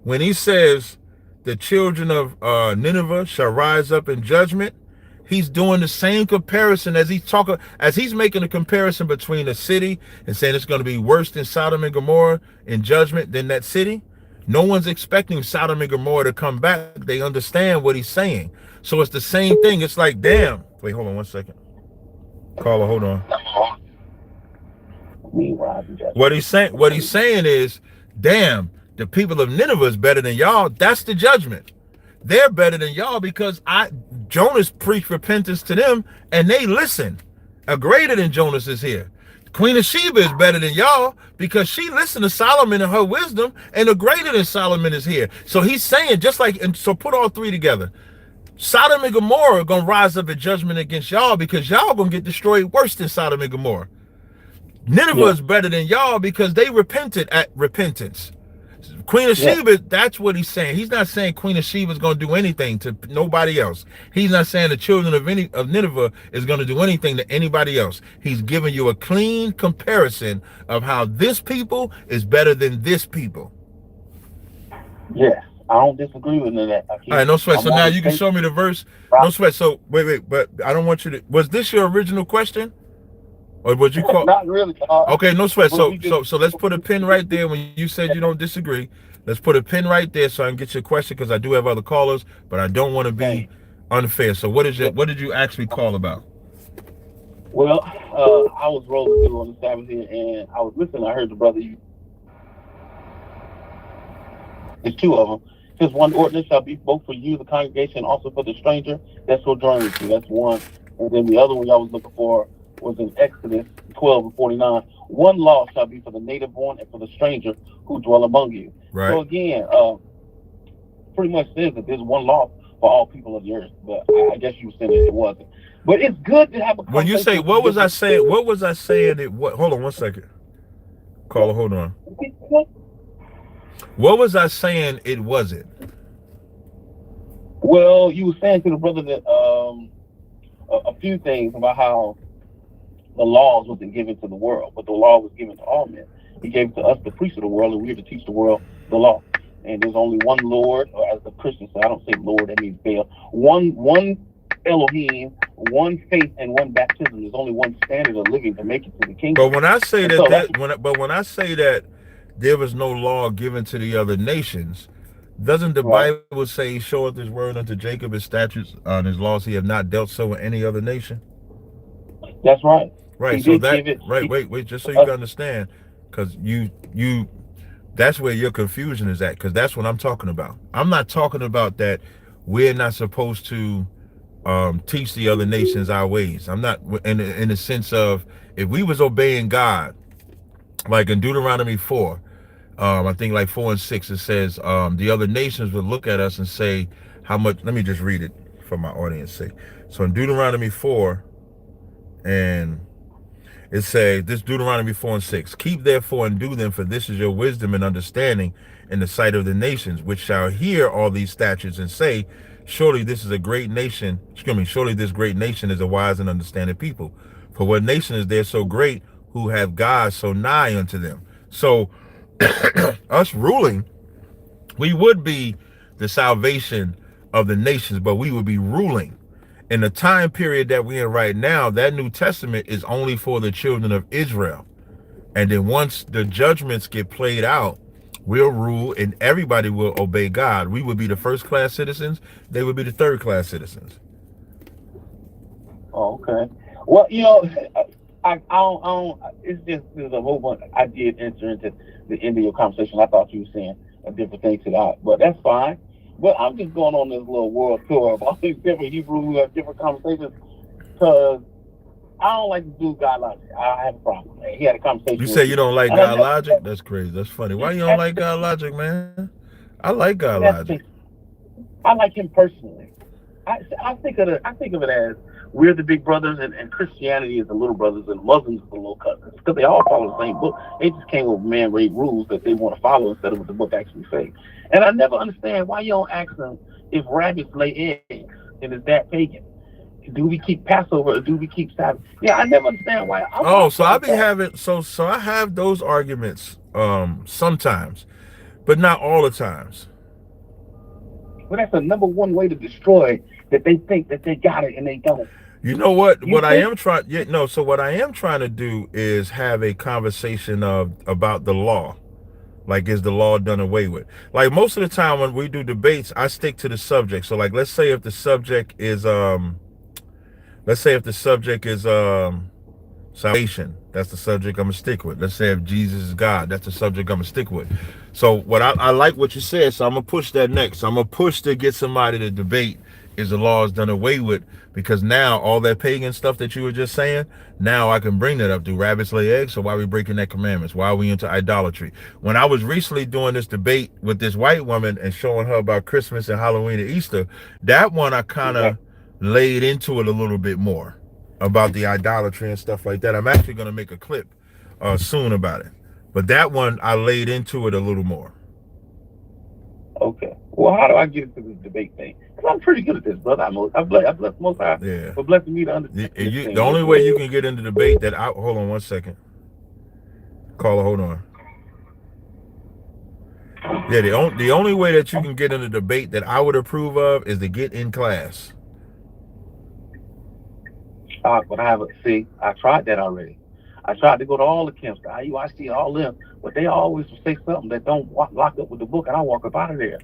when he says the children of Nineveh shall rise up in judgment, he's doing the same comparison as he's making a comparison between a city and saying it's going to be worse than Sodom and Gomorrah in judgment than that city. No one's expecting Sodom and Gomorrah to come back. They understand what he's saying. So it's the same thing. It's like, damn. Wait, hold on 1 second. Caller, hold on. What he's saying is, damn, the people of Nineveh is better than y'all. That's the judgment. They're better than y'all because Jonas preached repentance to them and they listen. A greater than Jonas is here. Queen of Sheba is better than y'all because she listened to Solomon and her wisdom, and a greater than Solomon is here. So he's saying, just like, and so put all three together. Sodom and Gomorrah are going to rise up in judgment against y'all because y'all going to get destroyed worse than Sodom and Gomorrah. Nineveh is better than y'all because they repented at repentance. Queen of Sheba, that's what he's saying. He's not saying Queen of Sheba is going to do anything to nobody else. He's not saying the children of Nineveh is going to do anything to anybody else. He's giving you a clean comparison of how this people is better than this people. Yes, I don't disagree with that. All right, no sweat. So now you can show me the verse. No sweat. So wait, but I don't want you to. Was this your original question? Or would you call? Not really. Okay, no sweat. So let's put a pin right there when you said you don't disagree. Let's put a pin right there so I can get your question because I do have other callers, but I don't want to be unfair. So what did you actually call about? Well, I was rolling through on the Sabbath here, and I was listening. I heard the brother. There's two of them. Says one ordinance shall be both for you, the congregation, and also for the stranger that sojourn with you. That's one. And then the other one I was looking for was in Exodus 12:49. One law shall be for the native born and for the stranger who dwell among you. Right. So again, pretty much says that there's one law for all people of the earth. But I guess you were saying that it wasn't. But it's good to have a conversation. When you say, what was I saying? What was I saying? Hold on 1 second. Caller, hold on. What was I saying it wasn't? Well, you were saying to the brother that a few things about how the laws wasn't given to the world, but the law was given to all men. He gave it to us, the priests of the world, and we are to teach the world the law. And there's only one Lord, or as the Christians say, I don't say Lord, that means Baal. One Elohim, one faith, and one baptism. There's only one standard of living to make it to the kingdom. But when I say when I say that there was no law given to the other nations, doesn't the Bible say he showeth his word unto Jacob, his statutes and his laws he have not dealt so with any other nation? That's right. Right. So that wait, just so you can understand, because that's where your confusion is at, because that's what I'm talking about. I'm not talking about that we're not supposed to teach the other nations our ways. I'm not in the sense of if we was obeying God, like in Deuteronomy 4, I think like 4 and 6, it says the other nations would look at us and say how much. Let me just read it for my audience sake. So in Deuteronomy 4, and it says, this Deuteronomy 4 and 6, keep therefore and do them, for this is your wisdom and understanding in the sight of the nations, which shall hear all these statutes and say, surely this is a great nation. Surely this great nation is a wise and understanding people. For what nation is there so great who have God so nigh unto them? So us ruling, we would be the salvation of the nations, but we would be ruling. In the time period that we're in right now, that New Testament is only for the children of Israel. And then once the judgments get played out, we'll rule and everybody will obey God. We would be the first-class citizens. They would be the third-class citizens. Oh, okay. Well, I don't. It's just there's a whole bunch. I did enter into the end of your conversation. I thought you were saying a different thing to that, but that's fine. But I'm just going on this little world tour of all these different Hebrew, different conversations, because I don't like to do God logic. I have a problem. He had a conversation. You say you don't like God logic? That's crazy. That's funny. Why you don't like God logic, man? I like God logic. I like him personally. I think of it as we're the big brothers, and Christianity is the little brothers, and Muslims are the little cousins, because they all follow the same book. They just came up with man-made rules that they want to follow instead of what the book actually says. And I never understand why you don't ask them if rabbits lay eggs, and is that pagan? Do we keep Passover or do we keep Sabbath? Yeah, I never understand why. So I be having so I have those arguments sometimes, but not all the times. Well, that's the number one way to destroy that they think that they got it and they don't. You know what? What I am trying to do is have a conversation about the law. Like, is the law done away with? Like, most of the time when we do debates, I stick to the subject. So like, let's say if the subject is salvation, that's the subject I'm gonna stick with. Let's say if Jesus is God, that's the subject I'm gonna stick with. So what I like what you said, so I'm gonna push that next. So I'm gonna push to get somebody to debate, is the law is done away with, because now all that pagan stuff that you were just saying, now I can bring that up. Do rabbits lay eggs? So why are we breaking that commandments? Why are we into idolatry? When I was recently doing this debate with this white woman and showing her about Christmas and Halloween and Easter, that one I kind of laid into it a little bit more about the idolatry and stuff like that. I'm actually going to make a clip soon about it, but that one I laid into it a little more. Okay. Well, how do I get into this debate thing? Because I'm pretty good at this, brother. I've blessed Most High for blessing me to understand this thing. The only way you can get into debate that hold on one second. Caller, hold on. Yeah, the only way that you can get into debate that I would approve of is to get in class. But I tried that already. I tried to go to all the camps, the IUIC, all them, but they always say something that don't lock up with the book, and I walk up out of there.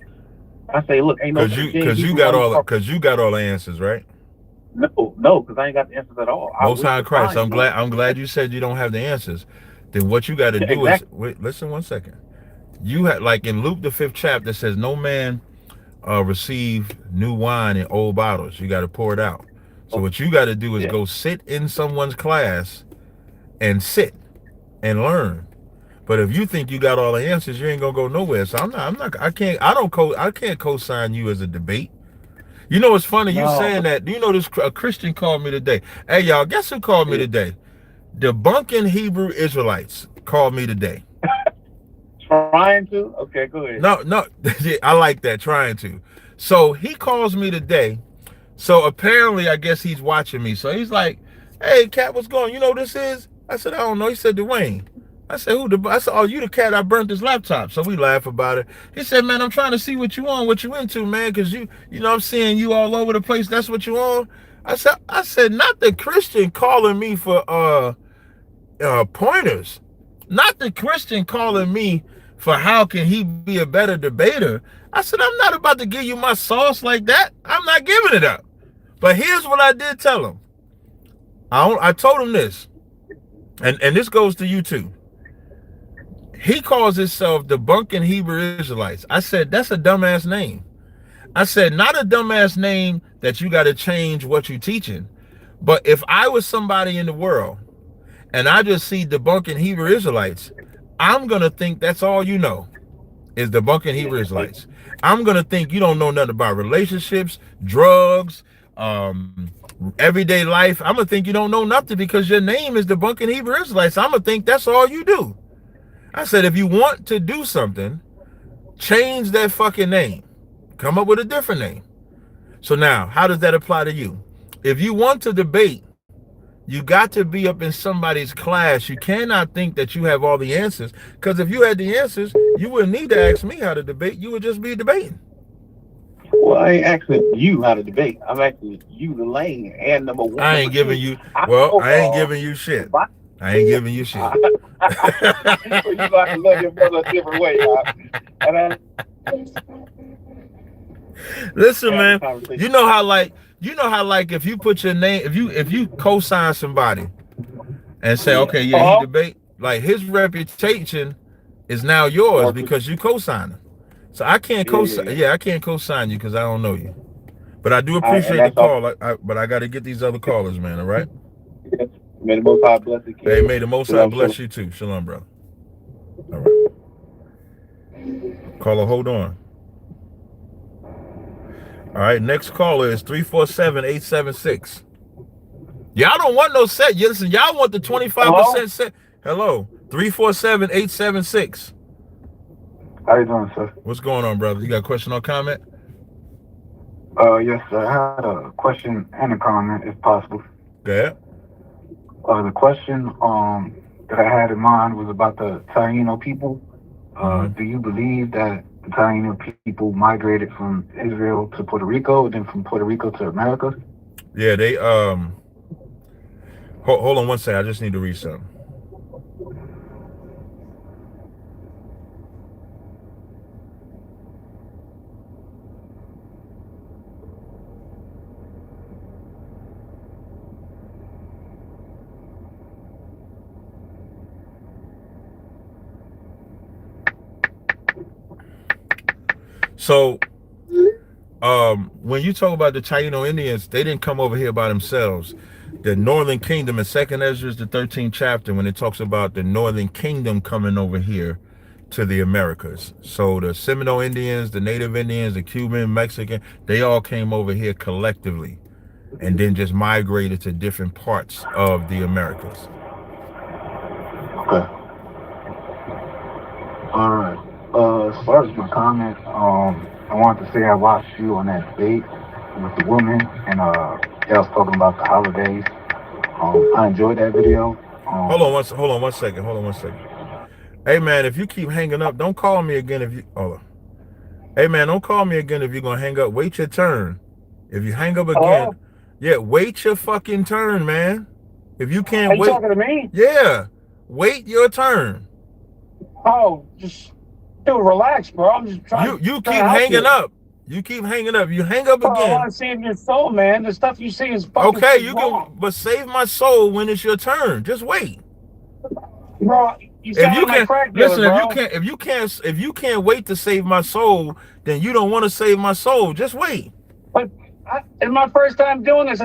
I say, look, ain't no because you got all the answers, right? No, because I ain't got the answers at all. Most High Christ, I'm glad you said you don't have the answers. Then what you got to do is listen one second. You had, like in Luke the 5th chapter, it says no man receive new wine in old bottles. You got to pour it out. So what you got to do is go sit in someone's class and sit and learn. But if you think you got all the answers, you ain't gonna go nowhere. So I can't co-sign you as a debate. You know, it's funny you saying that. You know, a Christian called me today. Hey y'all, guess who called me today? Debunking Hebrew Israelites called me today. Trying to? Okay, go ahead. No, I like that, trying to. So he calls me today. So apparently, I guess he's watching me. So he's like, "Hey, cat, what's going? You know who this is?" I said, "I don't know." He said, "Dwayne." I said, "Who?" I said, "Oh, you the cat I burnt his laptop." So we laugh about it. He said, "Man, I'm trying to see what you into, man, because you know, I'm seeing you all over the place. That's what you on." I said, not the Christian calling me for pointers, not the Christian calling me for how can he be a better debater. I said, I'm not about to give you my sauce like that. I'm not giving it up. But here's what I did tell him. I told him this, and this goes to you too. He calls himself Debunking Hebrew Israelites. I said, that's a dumbass name. I said, not a dumbass name that you got to change what you're teaching. But if I was somebody in the world and I just see Debunking Hebrew Israelites, I'm going to think that's all you know is Debunking Hebrew Israelites. I'm going to think you don't know nothing about relationships, drugs, everyday life. I'm going to think you don't know nothing because your name is Debunking Hebrew Israelites. I'm going to think that's all you do. I said, if you want to do something, change that fucking name. Come up with a different name. So now, how does that apply to you? If you want to debate, you got to be up in somebody's class. You cannot think that you have all the answers, because if you had the answers, you wouldn't need to ask me how to debate. You would just be debating. Well, I ain't asking you how to debate. I'm asking you the lane and number one. I ain't giving you. Well, I ain't giving you shit. I ain't giving you shit. You got to love your brother a different way, and listen, man. You know how if you put your name, if you co-sign somebody and say, okay, yeah, he debate, like his reputation is now yours because you co-sign him. So I can't co-sign. Yeah, I can't co-sign you because I don't know you. But I do appreciate the call. But I got to get these other callers, man. All right. May the Most High bless you. Hey, may the Most High bless you too. Shalom, brother. All right. Caller, hold on. All right, next caller is 347-876. Y'all don't want no set. Listen, y'all want the 25% set. Hello, 347-876. How you doing, sir? What's going on, brother? You got a question or comment? Yes, sir. I had a question and a comment, if possible. Go ahead. The question that I had in mind was about the Taino people. Do you believe that the Taino people migrated from Israel to Puerto Rico, then from Puerto Rico to America? Yeah, they hold on one second. I just need to read something. So, when you talk about the Taino Indians, they didn't come over here by themselves. The Northern Kingdom in 2nd Ezra, the 13th chapter, when it talks about the Northern Kingdom coming over here to the Americas. So the Seminole Indians, the Native Indians, the Cuban, Mexican, they all came over here collectively and then just migrated to different parts of the Americas. Okay. All right. As far as my comment, I wanted to say I watched you on that debate with the woman, and y'all was talking about the holidays. I enjoyed that video. Hold on one second. Hey man, if you keep hanging up, don't call me again. Hey man, don't call me again if you're gonna hang up. Wait your turn. If you hang up again, yeah, wait your fucking turn, man. If you can't wait, talking to me? Yeah, wait your turn. Oh, just dude, relax, bro. I'm just trying. You keep hanging up. You keep hanging up. You hang up again. I want to save your soul, man. The stuff you see is fucking okay. You wrong. can, but save my soul when it's your turn. Just wait, bro. You sound like my crack dealer, listen, bro. if you can't wait to save my soul, then you don't want to save my soul. Just wait. But it's my first time doing this.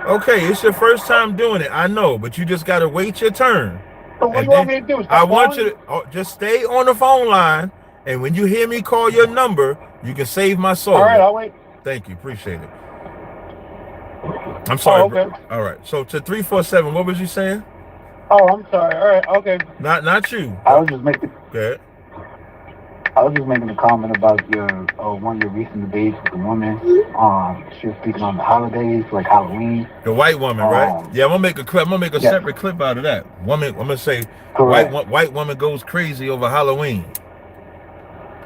Okay, it's your first time doing it. I know, but you just gotta wait your turn. So what do you want me to do? I want you to just stay on the phone line, and when you hear me call your number, you can save my soul. All right, I'll wait. Thank you, appreciate it. I'm sorry. Okay. All right. So to 347, what was you saying? Oh, I'm sorry. All right, okay. Not you. I was just making. Go ahead. I was just making a comment about your one of your recent debates with the woman. She was speaking on the holidays, like Halloween. The white woman, right? Yeah, I'm gonna make a clip. I'm gonna make a separate clip out of that. Woman, I'm gonna say white woman goes crazy over Halloween.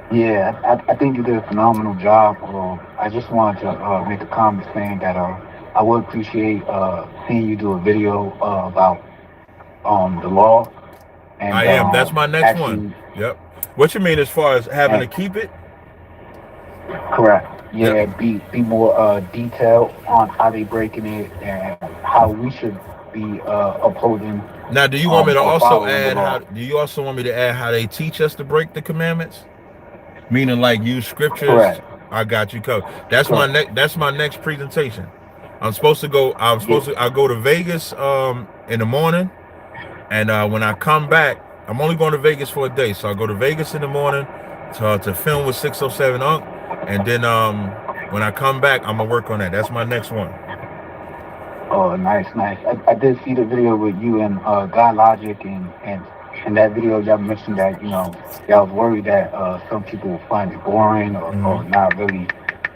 Yeah, I think you did a phenomenal job. I just wanted to make a comment saying that I would appreciate seeing you do a video about the law. And I am. That's my next one. Yep. What you mean as far as having to keep it? Correct. Yeah. Be more detailed on how they breaking it and how we should be upholding. Now, do you want me to also add do you also want me to add how they teach us to break the commandments? Meaning like use scriptures. Correct. I got you covered. That's my next presentation. I'll go to Vegas in the morning, and when I come back, I'm only going to Vegas for a day, so I'll go to Vegas in the morning to film with 607 Unc, and then when I come back, I'm gonna work on that. That's my next one. Oh, nice. I did see the video with you and God Logic, and in that video y'all mentioned that y'all was worried that some people will find it boring or not really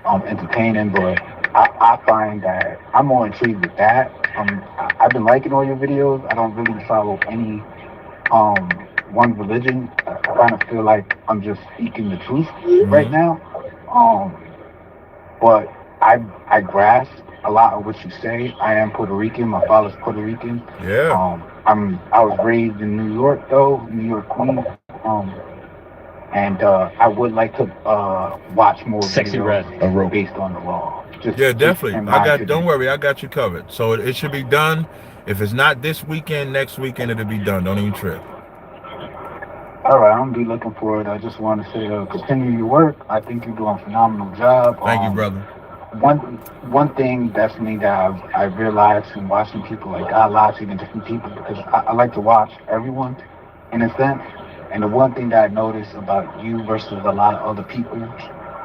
entertaining, but I find that I'm more intrigued with that. I've been liking all your videos. I don't really follow any one religion. I kind of feel like I'm just seeking the truth right now. But I grasp a lot of what you say. I am Puerto Rican. My father's Puerto Rican. Yeah. I was raised in New York though, New York Queens. And I would like to watch more videos based on the law. Definitely. Don't worry, I got you covered. So it should be done. If it's not this weekend, next weekend it'll be done. Don't even trip. All right, I'm gonna be looking for it. I just want to say, continue your work. I think you're doing a phenomenal job. Thank you, brother. One thing definitely that I realized from watching people like God Logic and different people, because I like to watch everyone in a sense. And the one thing that I noticed about you versus a lot of other people,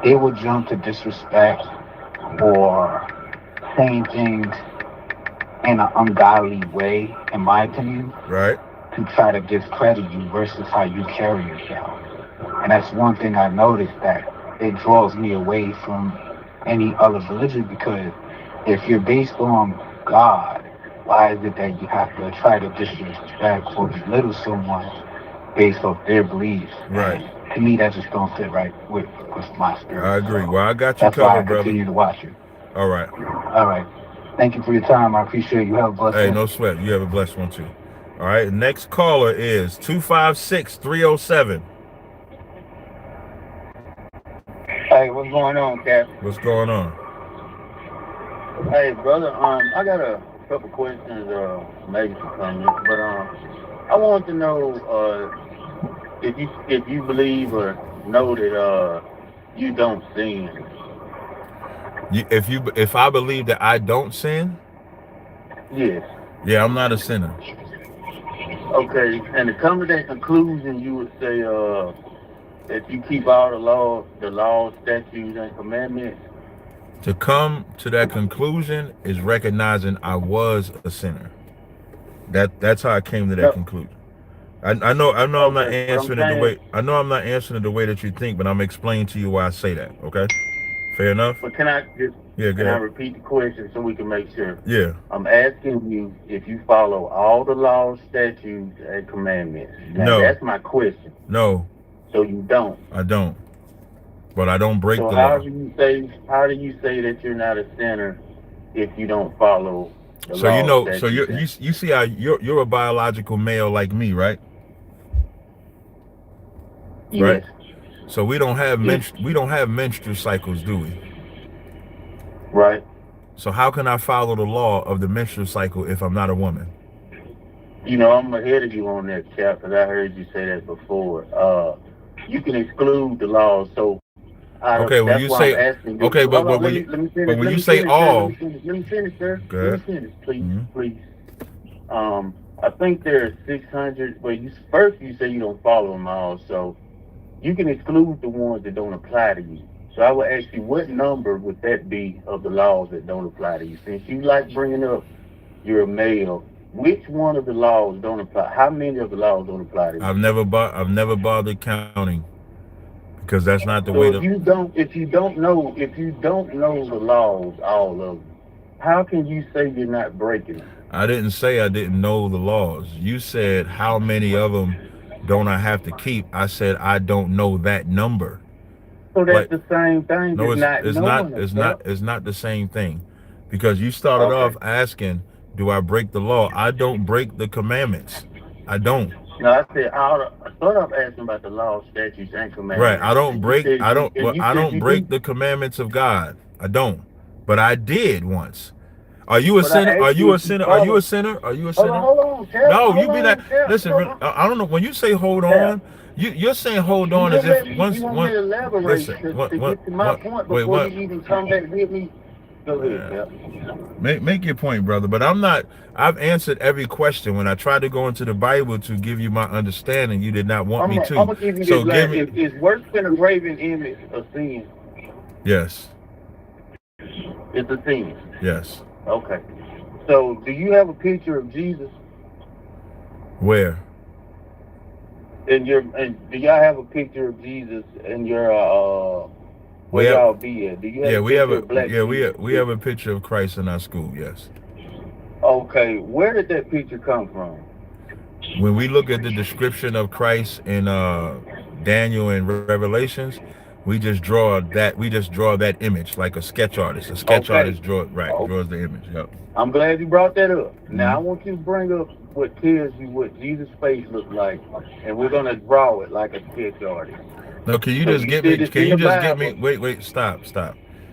they will jump to disrespect or saying things in an ungodly way, in my opinion, Right. to try to discredit you versus how you carry yourself. And that's one thing I noticed, that it draws me away from any other religion, because if you're based on God, why is it that you have to try to disrespect or belittle someone based off their beliefs? Right. And to me, that just don't sit right with my spirit. I agree. So Well, I got you that's why I covered, brother. continue to watch you. All right. All right. Thank you for your time. I appreciate you. Have a blessed Hey, day. no sweat. You have a blessed one too. All right. Next caller is 256-307. Hey, what's going on, Cap? What's going on? Hey, brother, I got a couple questions, maybe some comments, but I wanted to know if you believe or know that you don't sin. If I believe that I don't sin, Yes. yeah, I'm not a sinner. Okay, and to come to that conclusion, you would say that you keep all the laws, statutes, and commandments. To come to that conclusion is recognizing I was a sinner. That's how I came to that No. conclusion. I know I'm not Okay, but I'm answering it the way saying, I know I'm not answering it the way that you think, but I'm explaining to you why I say that. Okay, fair enough. but can I repeat the question so we can make sure? Yeah. I'm asking you if you follow all the laws, statutes, and commandments. Now, No. that's my question. No. So you don't. I don't. But I don't break So the how law. do you say that you're not a sinner if you don't follow the So you laws, know, so statutes, you see how you're a biological male like me, right? yes. Right. So we don't have menstrual cycles, do we? Right. So how can I follow the law of the menstrual cycle if I'm not a woman? You know, I'm ahead of you on that, Cap, because I heard you say that before. You can exclude the laws, so Okay, when that's you why say I'm asking you. okay, but Hold on, when let me finish. but when Let you me say finish, all, sir. Let me finish, sir. Go Let ahead. me finish, please, Mhm. please. I think there are 600. Well, first you say you don't follow them all, so you can exclude the ones that don't apply to you. So I would ask you, what number would that be of the laws that don't apply to you? Since you like bringing up you're a male, which one of the laws don't apply? How many of the laws don't apply to you? I've never bothered counting because that's not the So way if you don't know the laws, all of them, how can you say you're not breaking them? I didn't say I didn't know the laws. You said how many of them don't I have to keep? I said I don't know that number. So that's Like the same thing no, as not knowing them. it's not the same thing, because you started Okay. off asking, do I break the law? I don't break the commandments. I don't. No, I said I started off asking about the laws, statutes, and Right. commandments, and you said I don't you break do. the commandments of God. I don't. But I did once. Are you a But I sinner? Are asked you you a if you sinner? Are you a follow. sinner? Are you a Hold on, sinner? hold on, Cap. No, you Hold be that. on, Cap. Listen, I don't know. When you say hold Cap. on, you're saying hold You on as won't if let me. once You want me one. to elaborate Listen, to get to my point wait, before you what? even come back with me. Go ahead, Cap. Make your point, brother. But I'm not. I've answered every question. When I tried to go into the Bible to give you my understanding, you did not want me I'm to. gonna give you So this give last. me. Is worse than a graven image a sin? Yes. It's a sin. Yes. Okay. So, do you have a picture of Jesus Where? and do y'all have a picture of Jesus in your We where have. y'all be at? Do you have Yeah, a we have picture a. of black Yeah, Jesus? we have a picture of Christ in our school. Yes. Okay. Where did that picture come from? When we look at the description of Christ in Daniel and Revelations, we just draw that image like a sketch artist. A sketch Okay. artist draws the image. Yep. I'm glad you brought that up. Mm-hmm. Now I want you to bring up what tells you what Jesus' face looked like, and we're gonna draw it like a sketch artist. No, can you So just you get said me? it's Can in you the just get Bible. me? Wait, stop.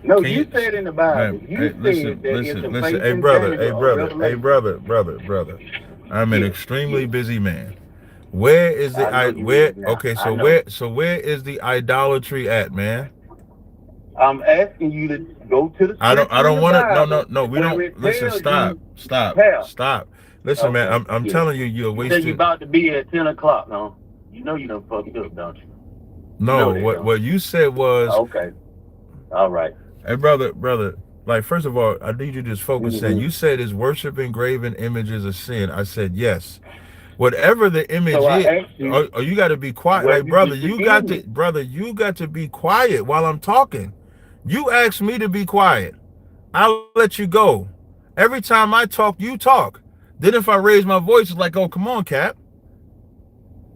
No, Can you you? said in the Bible. You Hey, said that it's the listen. face Hey, in brother. Daniel or Revelation. Brother. I'm an Yes, extremely yes. busy man. Where is the I know I? you Where? is now. Okay, I know. so where is the idolatry at, man? I'm asking you to go to the I scripture in don't the want to. Bible No. We where don't. it Listen. tells you how. Stop. Listen, man. Okay, I'm yeah. telling you, you're You say you wasting. about to be at 10 o'clock, no? You know you done fucked up, don't you? You No. know that, don't What you said you? was, Okay. All right. hey, brother. like, first of all, I need you to just focus in. You said, is worshiping graven images a sin? I said, yes. Whatever the image So I is, asked you, you got to be quiet. where Like, you brother, disagree with me. you got to be quiet while I'm talking. You asked me to be quiet. I'll let you go. Every time I talk, you talk. Then if I raise my voice, it's like, oh, come on, Cap.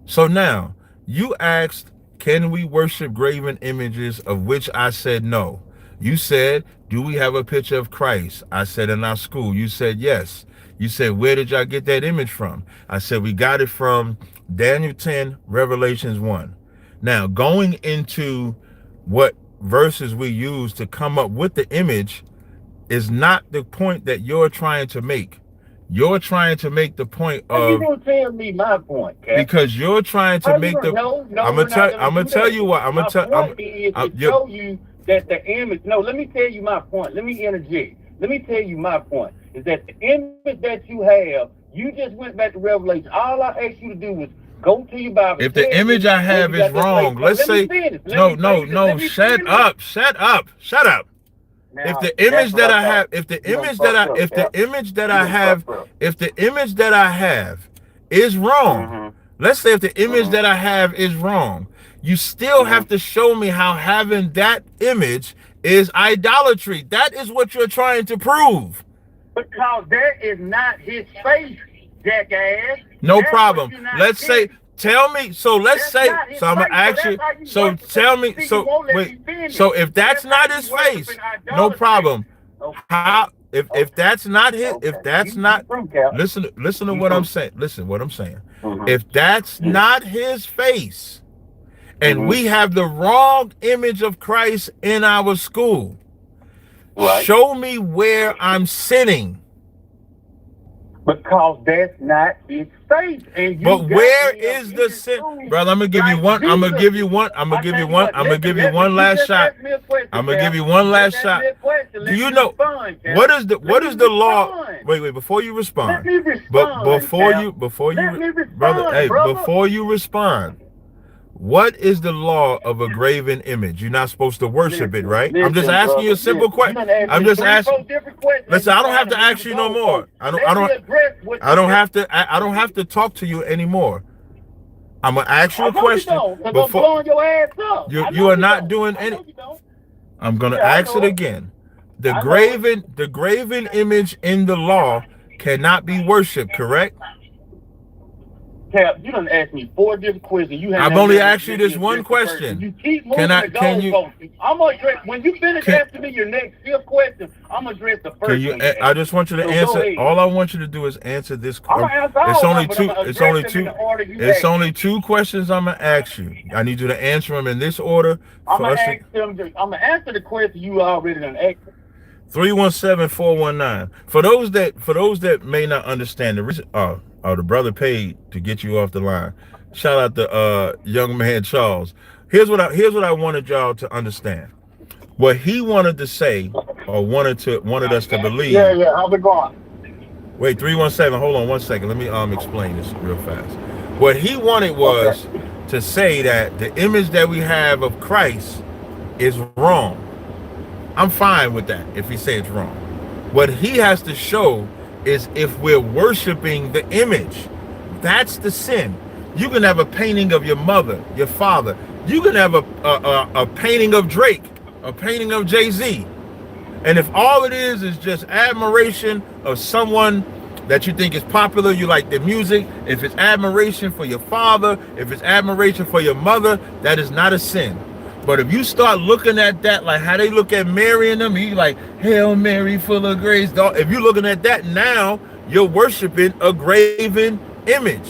So now, you asked, can we worship graven images, of which I said no. You said, do we have a picture of Christ? I said, in our school. You said, yes. You said, where did y'all get that image from? I said, we got it from Daniel 10, Revelations 1. Now, going into what verses we use to come up with the image is not the point that you're trying to make. You're trying to make the point How you of, gonna tell me my point, Cap? because you're trying to How you make the. gonna, no, I'm we're gonna not gonna do tell that. you what. I'm My gonna tell. point is to you're- show you that the image. No, let me tell you my point. Let me interject. Let me tell you my point is that the image that you have, you just went back to Revelation. All I asked you to do was go to your Bible. If the image I have is wrong, let's say no. Shut up. Now, If the that's image what that I thought. have, if the You done image that fucked I, up, if the Cap. image that You I done have, fucked up. if the image that I have is wrong, let's say if the image that I have is wrong, you still have to show me how having that image is idolatry. That is what you're trying to prove. Because that is not his face, jackass. No That's problem. what you're not Let's say, getting. tell me. So let's That's say. not his So I'm gonna face, ask so you. that's how you So worship tell it. me. See, So you won't let wait. me finish. So if that's That's not how his you worship face, in no idolatry. problem. Okay. How if that's not his, Okay. if that's You not, through, Cap. listen to You what I'm through. saying. Listen what I'm saying. Mhm. If that's not his face, and we have the wrong image of Christ in our school, Right. show me where I'm sinning. Because that's not his face. And you But got where me is in the his sin, school brother? I'm gonna give you like one. I'm gonna Jesus. give you one. I'm gonna I give tell you you one. what, I'm gonna give you listen, one last just shot. asked me a question, I'm gonna Cap. give you one You last just shot. asked me a question. Do Let you me know respond, Cap. what is the Let me the law? respond. Wait, before you respond. Let me respond, But before Cap. you Let me respond, brother, brother. before you respond, what is the law of a graven image? You're not supposed to worship it, right? I'm just Listen, asking you a brother, simple listen. You question. done asked I'm me just 3, 4 asking. different questions. Listen, and I you don't have trying to move ask the you no more. goalposts. Let me address what you just- I don't have to talk to you anymore. I'm gonna ask you I a know question you don't, because I'm before blowing your ass up. I know you are not don't. doing I any. know you don't. I'm gonna Yeah, I ask it know it. again. The I know it. graven image in the law cannot be worshipped, correct? Cap, you done asked me 4 different questions. You I've haven't only never asked you let me this one address the first. question. You keep moving the goalposts. I'm gonna address when you finish asking me your next 5th question. I'm gonna address the first Can you? one. You I asked. just want you to So go answer. ahead. All I want you to do is answer this. I'm gonna answer all It's of only them, but two. I'm gonna It's address only them two. in the order you It's asked. only 2 questions I'm gonna ask you. I need you to answer them in this order. I'm For gonna us to, ask them. I'm gonna answer the question you already done asked. 317-419. For those that may not understand the reason, the brother paid to get you off the line. Shout out to young man Charles. Here's what I wanted y'all to understand. What he wanted to say, or wanted us to believe. Yeah, how's it going? Wait, 317. Hold on one second. Let me explain this real fast. What he wanted was to say that the image that we have of Christ is wrong. I'm fine with that if he says it's wrong. What he has to show is if we're worshiping the image. That's the sin. You can have a painting of your mother, your father. You can have a painting of Drake, a painting of Jay-Z. And if all it is just admiration of someone that you think is popular, you like their music, if it's admiration for your father, if it's admiration for your mother, that is not a sin. But if you start looking at that like how they look at Mary and them, you like, Hail Mary, full of grace. If you're looking at that now, you're worshiping a graven image.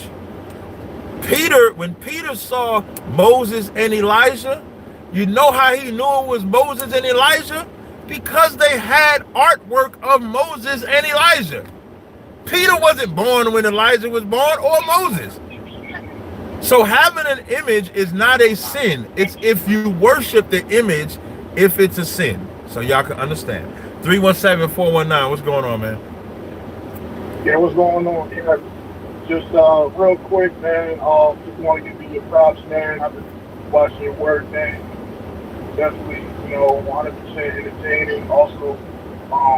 When Peter saw Moses and Elijah, you know how he knew it was Moses and Elijah? Because they had artwork of Moses and Elijah. Peter wasn't born when Elijah was born, or Moses. So having an image is not a sin. It's if you worship the image, if it's a sin. So y'all can understand. 317-419. What's going on, man? Yeah, what's going on? Yeah, just real quick, man. Just want to give you your props, man. I've been watching your work, man. Definitely, 100% entertaining. Also,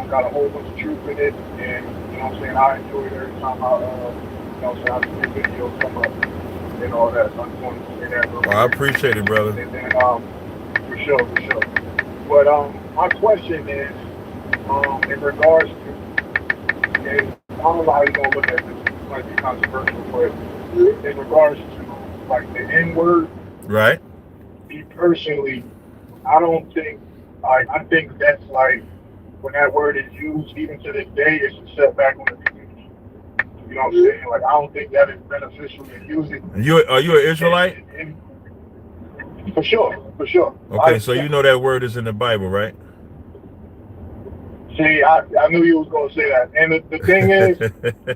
got a whole bunch of truth in it, and you know what I'm saying, I enjoy it every time you know what I'm saying, I see videos come up and all that. So I just wanted to say that real Well, I quick. appreciate it, brother. And then for sure, for sure. But my question is, in regards to, and I don't know how you're gonna look at this, it might be controversial, but in regards to like the N word, Right? me personally, I don't think I think that's like when that word is used, even to this day, it's a setback on the community. You know what I'm saying? Like I don't think that is beneficial to use it. Are you an Israelite? For sure, for sure. Okay, so you know that word is in the Bible, right? See, I knew you was gonna say that. And the thing is,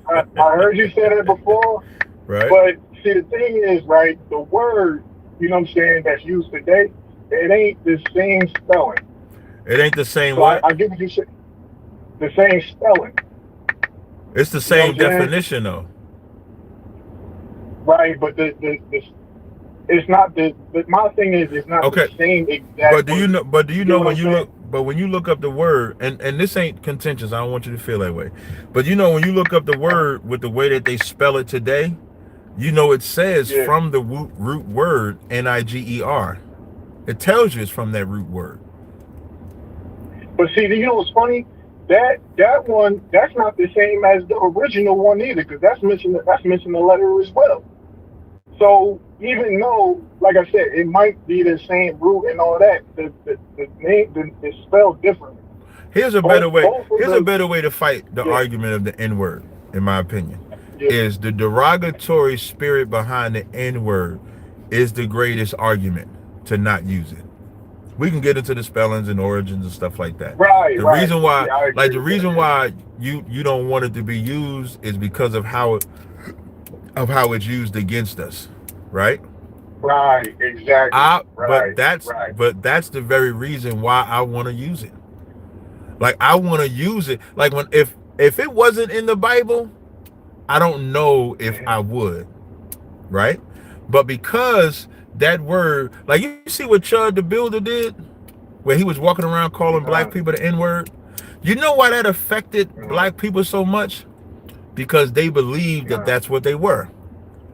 I heard you say that before. Right. But see, the thing is, right, the word, you know what I'm saying, that's used today, it ain't the same spelling. It ain't the same So what? I get what you said. The same spelling. It's the You know same what I'm saying? definition, though. Right, but it's not my thing is it's not the Okay, same exact but do you word. know? But do you You get know what when I'm you saying? look? But when you look up the word, and this ain't contentious. I don't want you to feel that way. But you know when you look up the word with the way that they spell it today, you know it says Yeah. from the root word Niger. It tells you it's from that root word. But see, you know what's funny? That one, that's not the same as the original one either, because that's missing the letter as well. So even though, like I said, it might be the same root and all that, the name is spelled differently. Here's a Both better way. both of Here's a the better way to fight the yeah argument of the N word, in my opinion. yeah Is the derogatory spirit behind the N word is the greatest argument to not use it. We can get into the spellings and origins and stuff like that. right The right reason why, yeah I like agree the with that reason why you don't want it to be used is because of how it's used against us, right? right exactly I right right but that's the very reason why I want to use it. Like I want to use it. Like when if it wasn't in the Bible, I don't know if hmm I would, right? But because that word, like you see what Chud the Builder did, where he was walking around calling black uh, people the N-word. You know why that affected uh, black people so much? Because they believed that uh, that's what they were.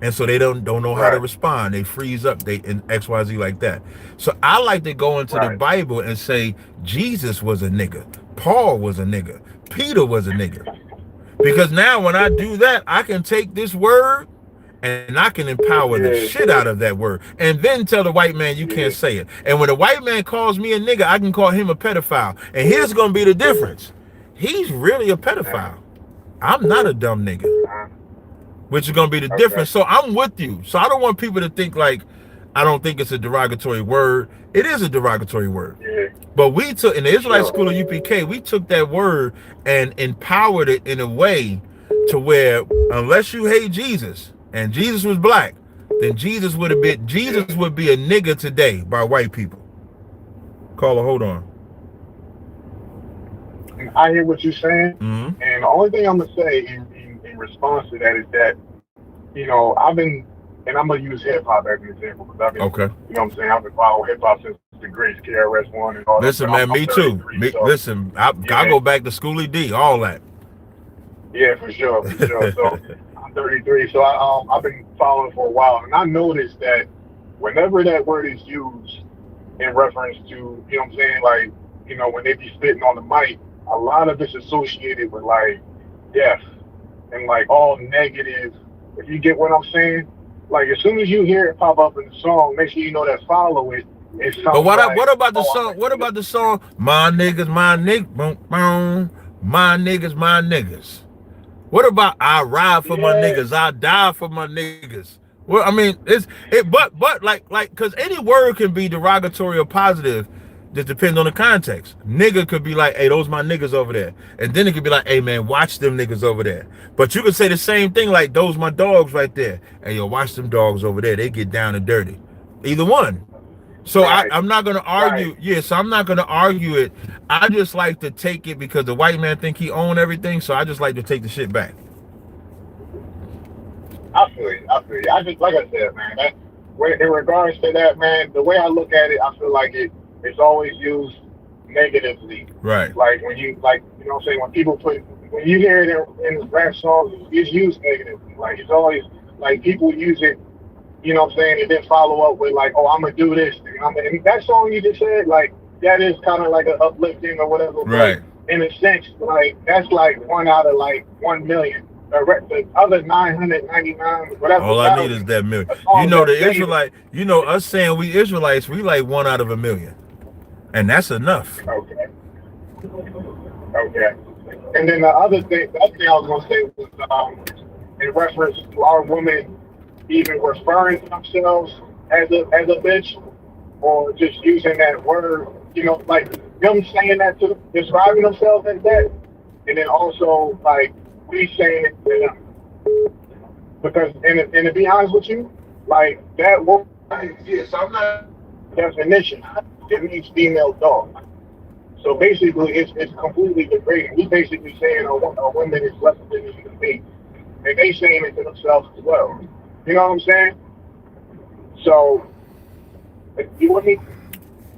And so they don't know how to right respond. They freeze up. They in XYZ like that. So I like to go into the right Bible and say Jesus was a nigga. Paul was a nigga. Peter was a nigga. Because now when I do that, I can take this word and I can empower the yeah shit out of that word. And then tell the white man you yeah can't say it. And when the white man calls me a nigga, I can call him a pedophile. And here's gonna be the difference. He's really a uh, pedophile. I'm not a dumb nigga, uh, which is gonna be the okay difference. So I'm with you. So I don't want people to think like I don't think it's a derogatory word. It is a derogatory word. yeah But we took in the for Israelite sure school of UPK, we took that word and empowered it in a way to where unless you hate Jesus and Jesus was black, then Jesus yeah would be a nigga today by white people. Caller, hold on. and I hear what you're saying, Mm-hmm. and the only thing I'm gonna say in response to that is that you know I've been and I'm gonna use hip hop as an example because I've been Okay. you know what I'm saying I've been following hip hop since the great KRS-One and all that. Listen, But man, I'm me too. 33, so Listen, I yeah go back to Schoolie D, all that. yeah for sure for sure. So I'm 33, so I've been following for a while, and I noticed that whenever that word is used in reference to you know what I'm saying like you know when they be spitting on the mic, a lot of it's associated with like death and like all negative. If you get what I'm saying, like as soon as you hear it pop up in the song, make sure you know that follow it. It But sounds what like, about the oh, I'm song? gonna What kill. about the song? My niggas, my niggas, boom, boom, my niggas, my niggas. What about I ride for my Yeah, niggas, I die for my niggas? Well, I mean, but like, cause any word can be derogatory or positive. Just depends on the context. Nigga could be like, hey, those my niggas over there. And then it could be like, hey man, watch them niggas over there. But you could say the same thing like those my dogs right there. Hey yo, watch them dogs over there. They get down and dirty. Either one. So right, I'm not gonna right. argue. Yeah, so I'm not gonna argue it. I just like to take it because the white man think he own everything. So I just like to take the shit back. I feel you. I feel you. I just like I said, man. That in regards to that, man, the way I look at it, I feel like it's always used negatively. Right. Like when you like, you know what I'm saying, when you hear it in rap songs, it's used negatively. Like it's always like people use it, you know what I'm saying, and then follow up with like, oh, I'm gonna do this. And that song you just said, like that is kind of like an uplifting or whatever. Right. But in a sense, like that's like 1 out of like 1 million. The other 999, whatever. All I need is that million. You know, the Israelite, you know, us saying we Israelites, we like 1 out of 1 million. And that's enough. Okay. Okay. And then the other thing I was gonna say was in reference to our women even referring to themselves as a bitch, or just using that word, you know, like them saying that to describing themselves as that, and then also like we saying it to them. Because and to be honest with you, like that word, yes, I'm not definition. It means female dog. So basically, it's completely degrading. We basically saying a woman is less than a human being, and they saying it to themselves as well. You know what I'm saying? So, you with me?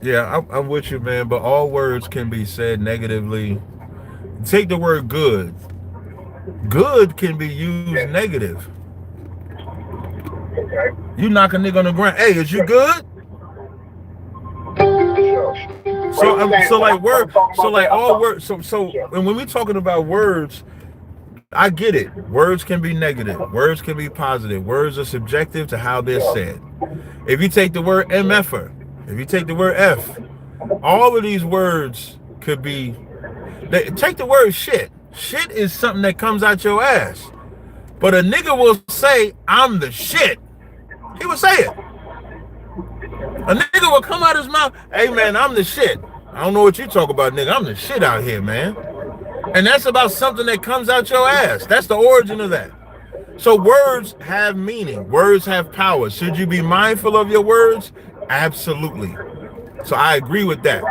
Yeah, I'm with you, man. But all words can be said negatively. Take the word good. Good can be used negative. Okay. You knock a nigga on the ground. Hey, is you good? So like word. So like all words. So and when we're talking about words, I get it. Words can be negative. Words can be positive. Words are subjective to how they're said. If you take the word MFer, if you take the word F, all of these words could be. Take the word shit. Shit is something that comes out your ass. But a nigga will say, I'm the shit. He will say it. A nigga will come out his mouth, hey man, I'm the shit. I don't know what you talk about, nigga. I'm the shit out here, man. And that's about something that comes out your ass. That's the origin of that. So words have meaning. Words have power. Should you be mindful of your words? Absolutely. So I agree with that.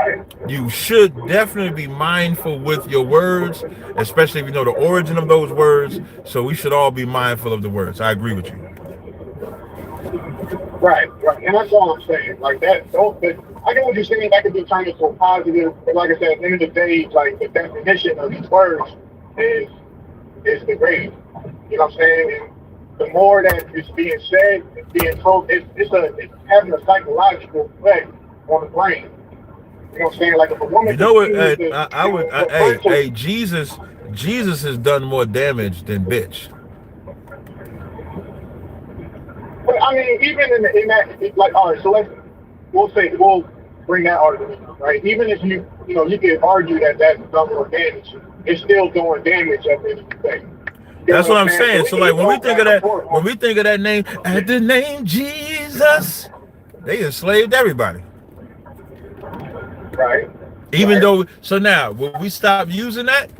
You should definitely be mindful with your words, especially if you know the origin of those words. So we should all be mindful of the words. I agree with you. Right. And that's all I'm saying. Like that, I get what you're saying. That could be turned into a positive. But like I said, at the end of the day, like the definition of these words is degrading. You know what I'm saying? And the more that is being said, it's being told, it's having a psychological effect on the brain. You know what I'm saying? Like if a woman, you know what? Jesus has done more damage than bitch. But I mean, even in that, like, all right, so we'll bring that argument, right? Even if you can argue that that's done more damage, it's still doing damage at the end of the day. That's what I'm saying. So like when we think of that name, at the name Jesus, they enslaved everybody. Right. Even though, so now when we stop using that,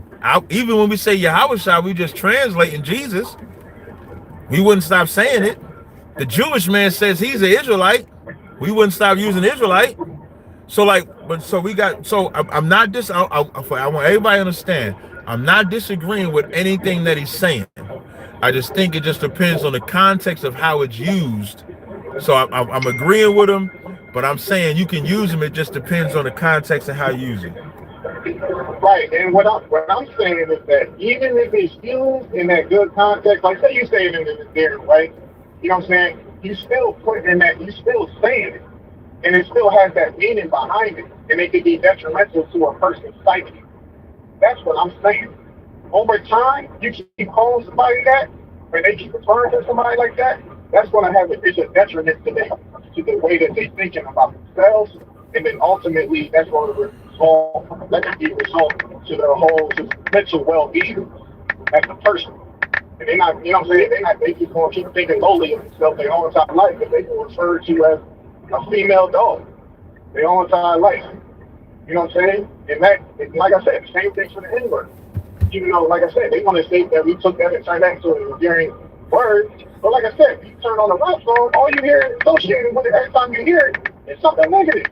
even when we say Yahweh, we just translating Jesus. We wouldn't stop saying it. The Jewish man says he's an Israelite. We wouldn't stop using Israelite. So like, I'm not I want everybody to understand. I'm not disagreeing with anything that he's saying. I just think it just depends on the context of how it's used. So I'm agreeing with him, but I'm saying you can use them. It just depends on the context of how you use it. Right, and what I'm saying is that even if it's used in that good context, like say you say it in the there, right? You know what I'm saying? You still put in that, you still saying it, and it still has that meaning behind it, and it can be detrimental to a person's psyche. That's what I'm saying. Over time, you keep calling somebody that, or they keep referring to somebody like that, that's going to have it's a detriment to them, to the way that they're thinking about themselves, and then ultimately that's going to result to their whole mental well-being as a person. And they're not, you know what I'm saying? They just going to keep thinking lowly of themselves their whole entire life, but they can refer to as a female dog their whole entire life. You know what I'm saying? And that, like I said, the same thing for the N-word. Even though, like I said, they want to say that we took that and turned that into an endearing word. But like I said, you turn on a rap song, all you hear associated with it every time you hear it is something negative.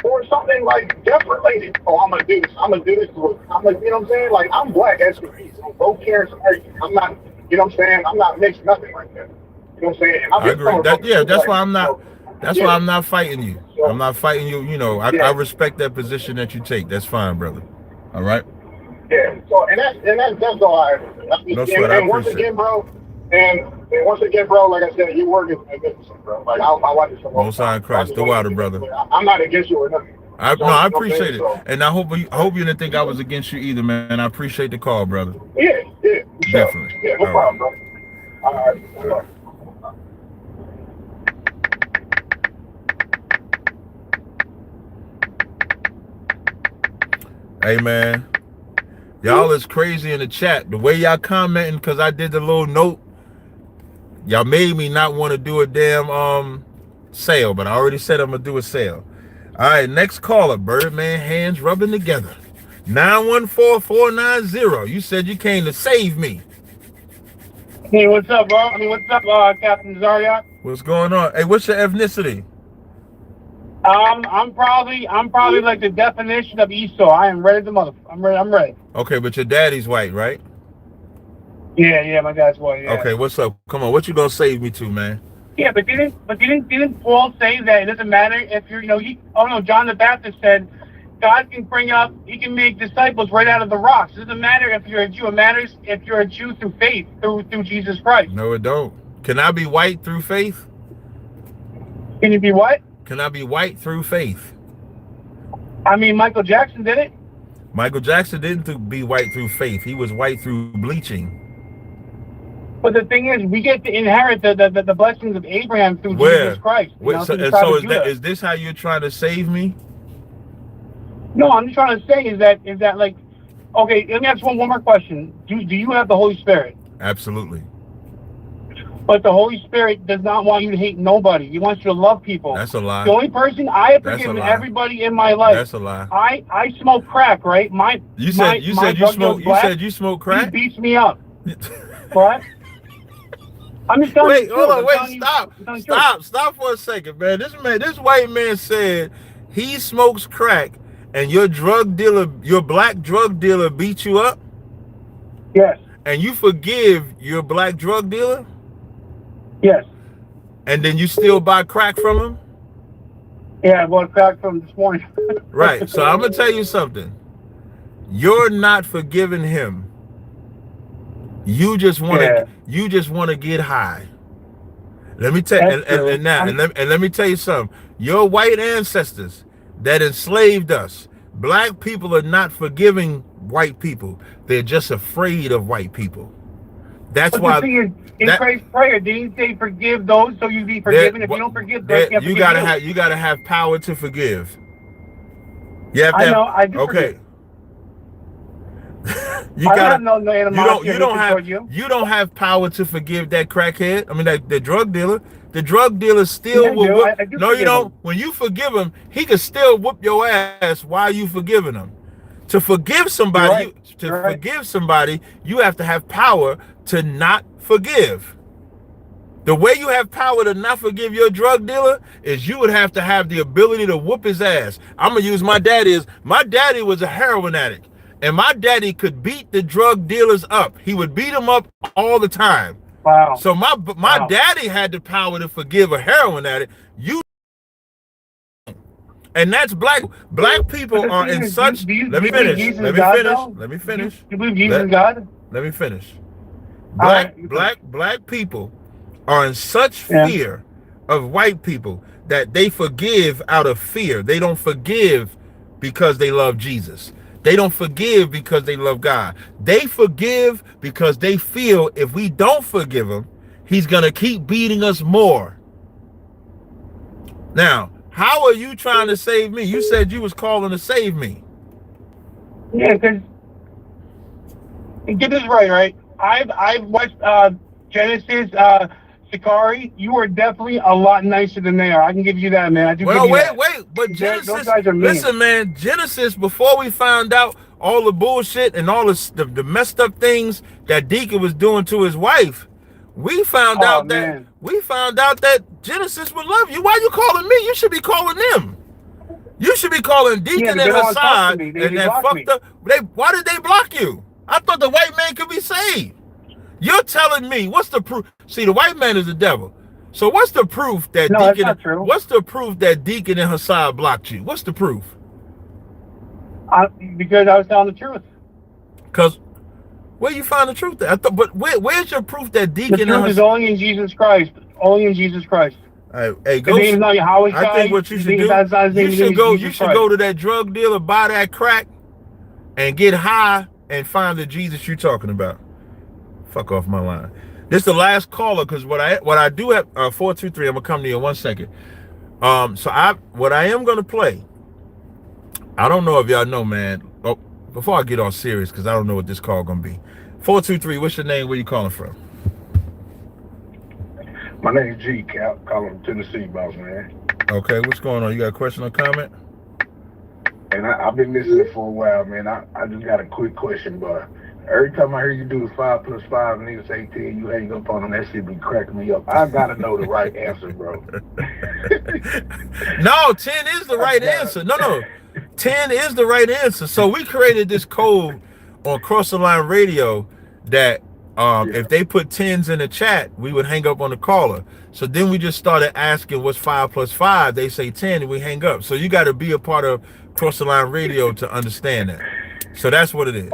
Or something like death related. Oh, I'm gonna do this. I'm gonna do this. I'm like, you know what I'm saying? Like, I'm black, that's the reason. Both parents and everything. I'm not, you know what I'm saying? I'm not mixed, nothing like that. You know what I'm saying? And I agree. That's why I'm not. That's why I'm not fighting you. I'm not fighting you. You know, I respect that position that you take. That's fine, brother. All right. Yeah. So that's all I. No sweat. I And once appreciate again, bro. And once again, bro, like I said, your work is magnificent, bro. Like I watch it from Most High in Christ, the water, brother. I'm not against you or nothing. I appreciate it, and I hope you didn't think I was against you either, man. I appreciate the call, brother. Yeah, Definitely. Yeah, no problem, bro. All right. Hey, man, y'all is crazy in the chat. The way y'all commenting, because I did the little note, y'all made me not want to do a damn sale, but I already said I'm gonna do a sale. All right, next caller, Birdman, hands rubbing together. 914490. You said you came to save me. Hey, what's up, bro? What's up, Captain Tazaryach? What's going on? Hey, what's your ethnicity? I'm probably like the definition of Esau. I am ready to I'm ready. Okay, but your daddy's white, right? Yeah, my dad's white. Yeah. Okay, what's up? Come on, what you gonna save me to, man? Yeah, but didn't Paul say that it doesn't matter if you're, John the Baptist said God can he can make disciples right out of the rocks. It doesn't matter if you're a Jew. It matters if you're a Jew through faith, through Jesus Christ. No, it don't. Can I be white through faith? Can you be what? Can I be white through faith? I mean, Michael Jackson did it. Michael Jackson didn't be white through faith. He was white through bleaching. But the thing is, we get to inherit the blessings of Abraham through Jesus Christ. Is this how you're trying to save me? No, I'm just trying to say is that like, okay, let me ask one more question. Do you have the Holy Spirit? Absolutely. But the Holy Spirit does not want you to hate nobody. He wants you to love people. That's a lie. The only person I have forgiven everybody in my life. That's a lie. I smoke crack, right? You said you smoke crack? He beats me up. What? I'm just telling Wait, you. hold on, wait, stop for a second, man. This white man said he smokes crack and your black drug dealer beat you up? Yes. And you forgive your black drug dealer? Yes. And then you still buy crack from him? Yeah, I bought crack from him this morning. Right. So I'm gonna tell you something. You're not forgiving him. You just want to get high. Let me tell you, and let me tell you something. Your white ancestors that enslaved us, black people are not forgiving white people. They're just afraid of white people. That's why. The thing is, in Christ's prayer, didn't he say forgive those so you be forgiven? If you don't forgive, they can't forgive you. You gotta have power to forgive. You have to. I know. I do. Okay. You don't have power to forgive that crackhead. I mean, the drug dealer. The drug dealer still will whoop. No, you don't. When you forgive him, he can still whoop your ass while you forgiving him. To forgive somebody, forgive somebody, you have to have power to not forgive. The way you have power to not forgive your drug dealer is you would have to have the ability to whoop his ass. I'm gonna use my daddy. My daddy was a heroin addict. And my daddy could beat the drug dealers up. He would beat them up all the time. Wow. So my daddy had the power to forgive a heroin addict. And that's black. Black people are in such. Let me finish. You believe Jesus is God? Let me finish. Black people are in such fear of white people that they forgive out of fear. They don't forgive because they love Jesus. They don't forgive because they love God. They forgive because they feel if we don't forgive him, he's going to keep beating us more. Now, how are you trying to save me? You said you was calling to save me. Yeah, because get this right? I've watched Genesis, Sakari. You are definitely a lot nicer than they are. I can give you that, man. But Genesis, those guys are mean. Listen, man, Genesis, before we found out all the bullshit and all the messed up things that Deacon was doing to his wife, we found out that Genesis would love you. Why are you calling me? You should be calling them. You should be calling Deacon and Hassan and that fucked up. Why did they block you? I thought the white man could be saved. You're telling me, what's the proof? See, the white man is the devil. So what's the proof that No, that's Deacon? not true. What's the proof that Deacon and Hassan blocked you? What's the proof? Because I was telling the truth. Because where you find the truth? But where's your proof that Deacon? The truth is only in Jesus Christ. Only in Jesus Christ. Hey, go. His name's not Yahweh. I think what you should do. You should go. You should go to that drug dealer, buy that crack, and get high and find the Jesus you're talking about. Fuck off my line. This is the last caller because what I do have 423. I'm gonna come to you in 1 second. So what I am gonna play. I don't know if y'all know, man. Oh, before I get all serious, because I don't know what this call gonna be. 423. What's your name? Where you calling from? My name's G Cap, calling from Tennessee, boss man. Okay, what's going on? You got a question or comment? And I've been listening for a while, man. I just got a quick question, but every time I hear you do the 5 + 5 and niggas say 10, you hang up on them, that shit be cracking me up. I gotta know the right answer, bro. No, 10 is the right answer. No. 10 is the right answer. So we created this code on Cross the Line Radio that if they put 10s in the chat, we would hang up on the caller. So then we just started asking what's 5 + 5. They say 10 and we hang up. So you got to be a part of Cross the Line Radio to understand that. So that's what it is.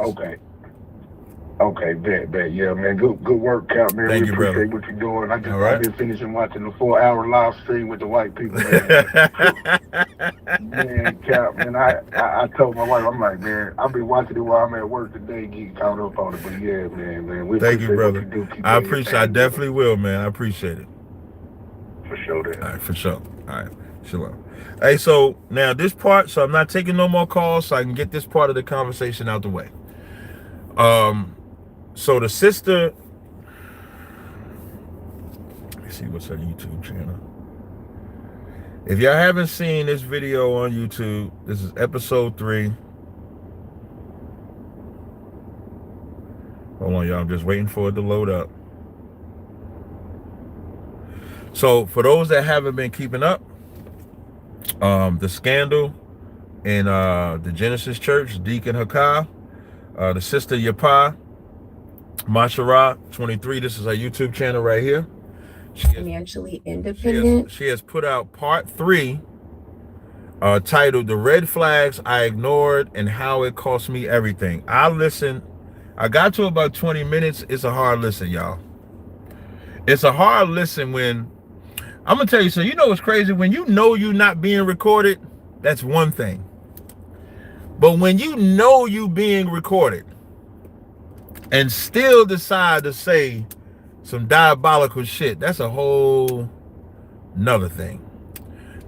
Okay, bet. Yeah, man, good work, Cap, man. Thank we you, appreciate brother. what you're doing. I've been finishing watching the 4-hour live stream with the white people, man. Man, Cap, man, I told my wife, I'm like, man, I'll be watching it while I'm at work today, getting caught up on it. But yeah, man, we Thank you, brother. What you do. I appreciate. I definitely will, man. I appreciate it. For sure, then. All right, for sure. All right, shalom. Hey, so now this part, so I'm not taking no more calls, so I can get this part of the conversation out the way. So the sister, let me see what's her YouTube channel. If y'all haven't seen this video on YouTube, this is episode 3. Hold on, y'all. I'm just waiting for it to load up. So for those that haven't been keeping up, the scandal in the Genesis Church, Deacon Hakah, the sister Yapa, Mashara 23. This is our YouTube channel right here. Financially independent. She has put out part 3, titled "The Red Flags I Ignored and How It Cost Me Everything." I listened. I got to about 20 minutes. It's a hard listen, y'all. It's a hard listen when I'm gonna tell you. So you know what's crazy? When you know you're not being recorded, that's one thing. But when you know you being recorded and still decide to say some diabolical shit, that's a whole nother thing.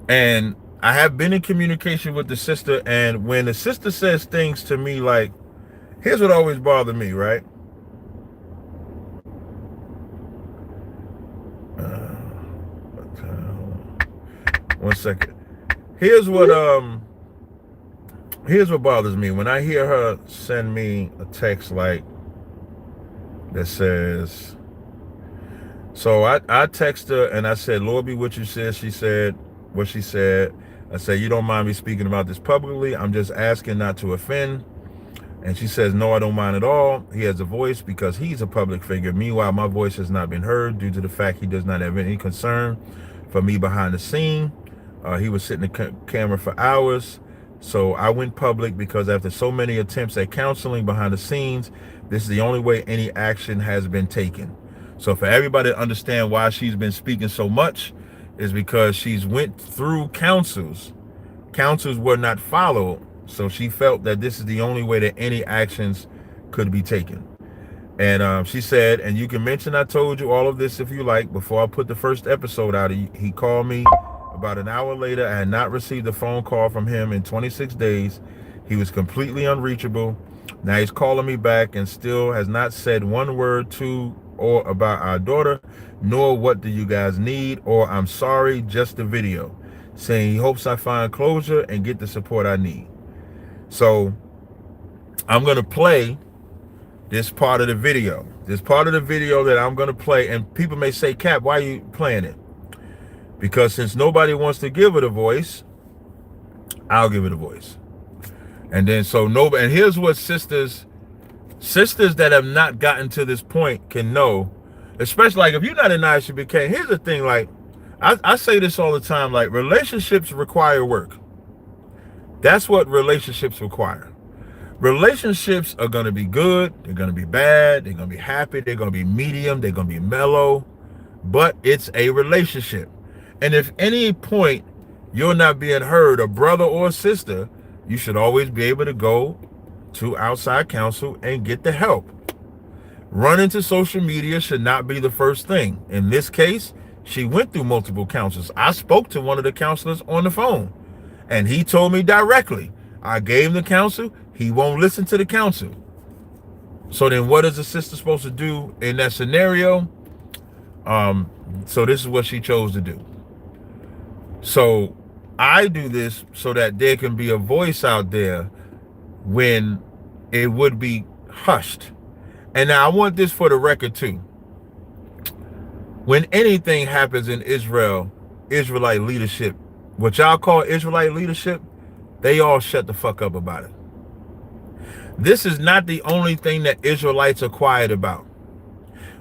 And I have been in communication with the sister, and when the sister says things to me like, here's what always bothered me, right? One second. Here's what bothers me when I hear her send me a text like that says, so I text her and I said, "Lord be what you said." She said what she said. I said, "You don't mind me speaking about this publicly? I'm just asking not to offend." And she says, "No, I don't mind at all. He has a voice because he's a public figure. Meanwhile, my voice has not been heard due to the fact he does not have any concern for me behind the scene. He was sitting in the camera for hours. So I went public because after so many attempts at counseling behind the scenes, this is the only way any action has been taken." So for everybody to understand why she's been speaking so much is because she's went through counsels. Counsels were not followed. So she felt that this is the only way that any actions could be taken. And she said, "And you can mention I told you all of this if you like. Before I put the first episode out, he called me about an hour later. I had not received a phone call from him in 26 days. He was completely unreachable. Now he's calling me back and still has not said one word to or about our daughter, nor what do you guys need, or I'm sorry, just the video, saying he hopes I find closure and get the support I need." So I'm going to play this part of the video. This part of the video that I'm going to play, and people may say, "Cap, why are you playing it?" Because since nobody wants to give it a voice, I'll give it a voice. And then so nobody, and here's what sisters that have not gotten to this point can know, especially like if you're not in ISUBK. Here's the thing, like I say this all the time, like relationships require work. That's what relationships require. Relationships are going to be good, they're going to be bad, they're going to be happy, they're going to be medium, they're going to be mellow, but it's a relationship. And if any point you're not being heard, a brother or sister, you should always be able to go to outside counsel and get the help. Running to social media should not be the first thing. In this case, she went through multiple counselors. I spoke to one of the counselors on the phone, and he told me directly, I gave him the counsel, he won't listen to the counsel. So then what is the sister supposed to do in that scenario? So this is what she chose to do. So I do this so that there can be a voice out there when it would be hushed. And now I want this for the record too. When anything happens in Israel, Israelite leadership, what y'all call Israelite leadership, they all shut the fuck up about it. This is not the only thing that Israelites are quiet about.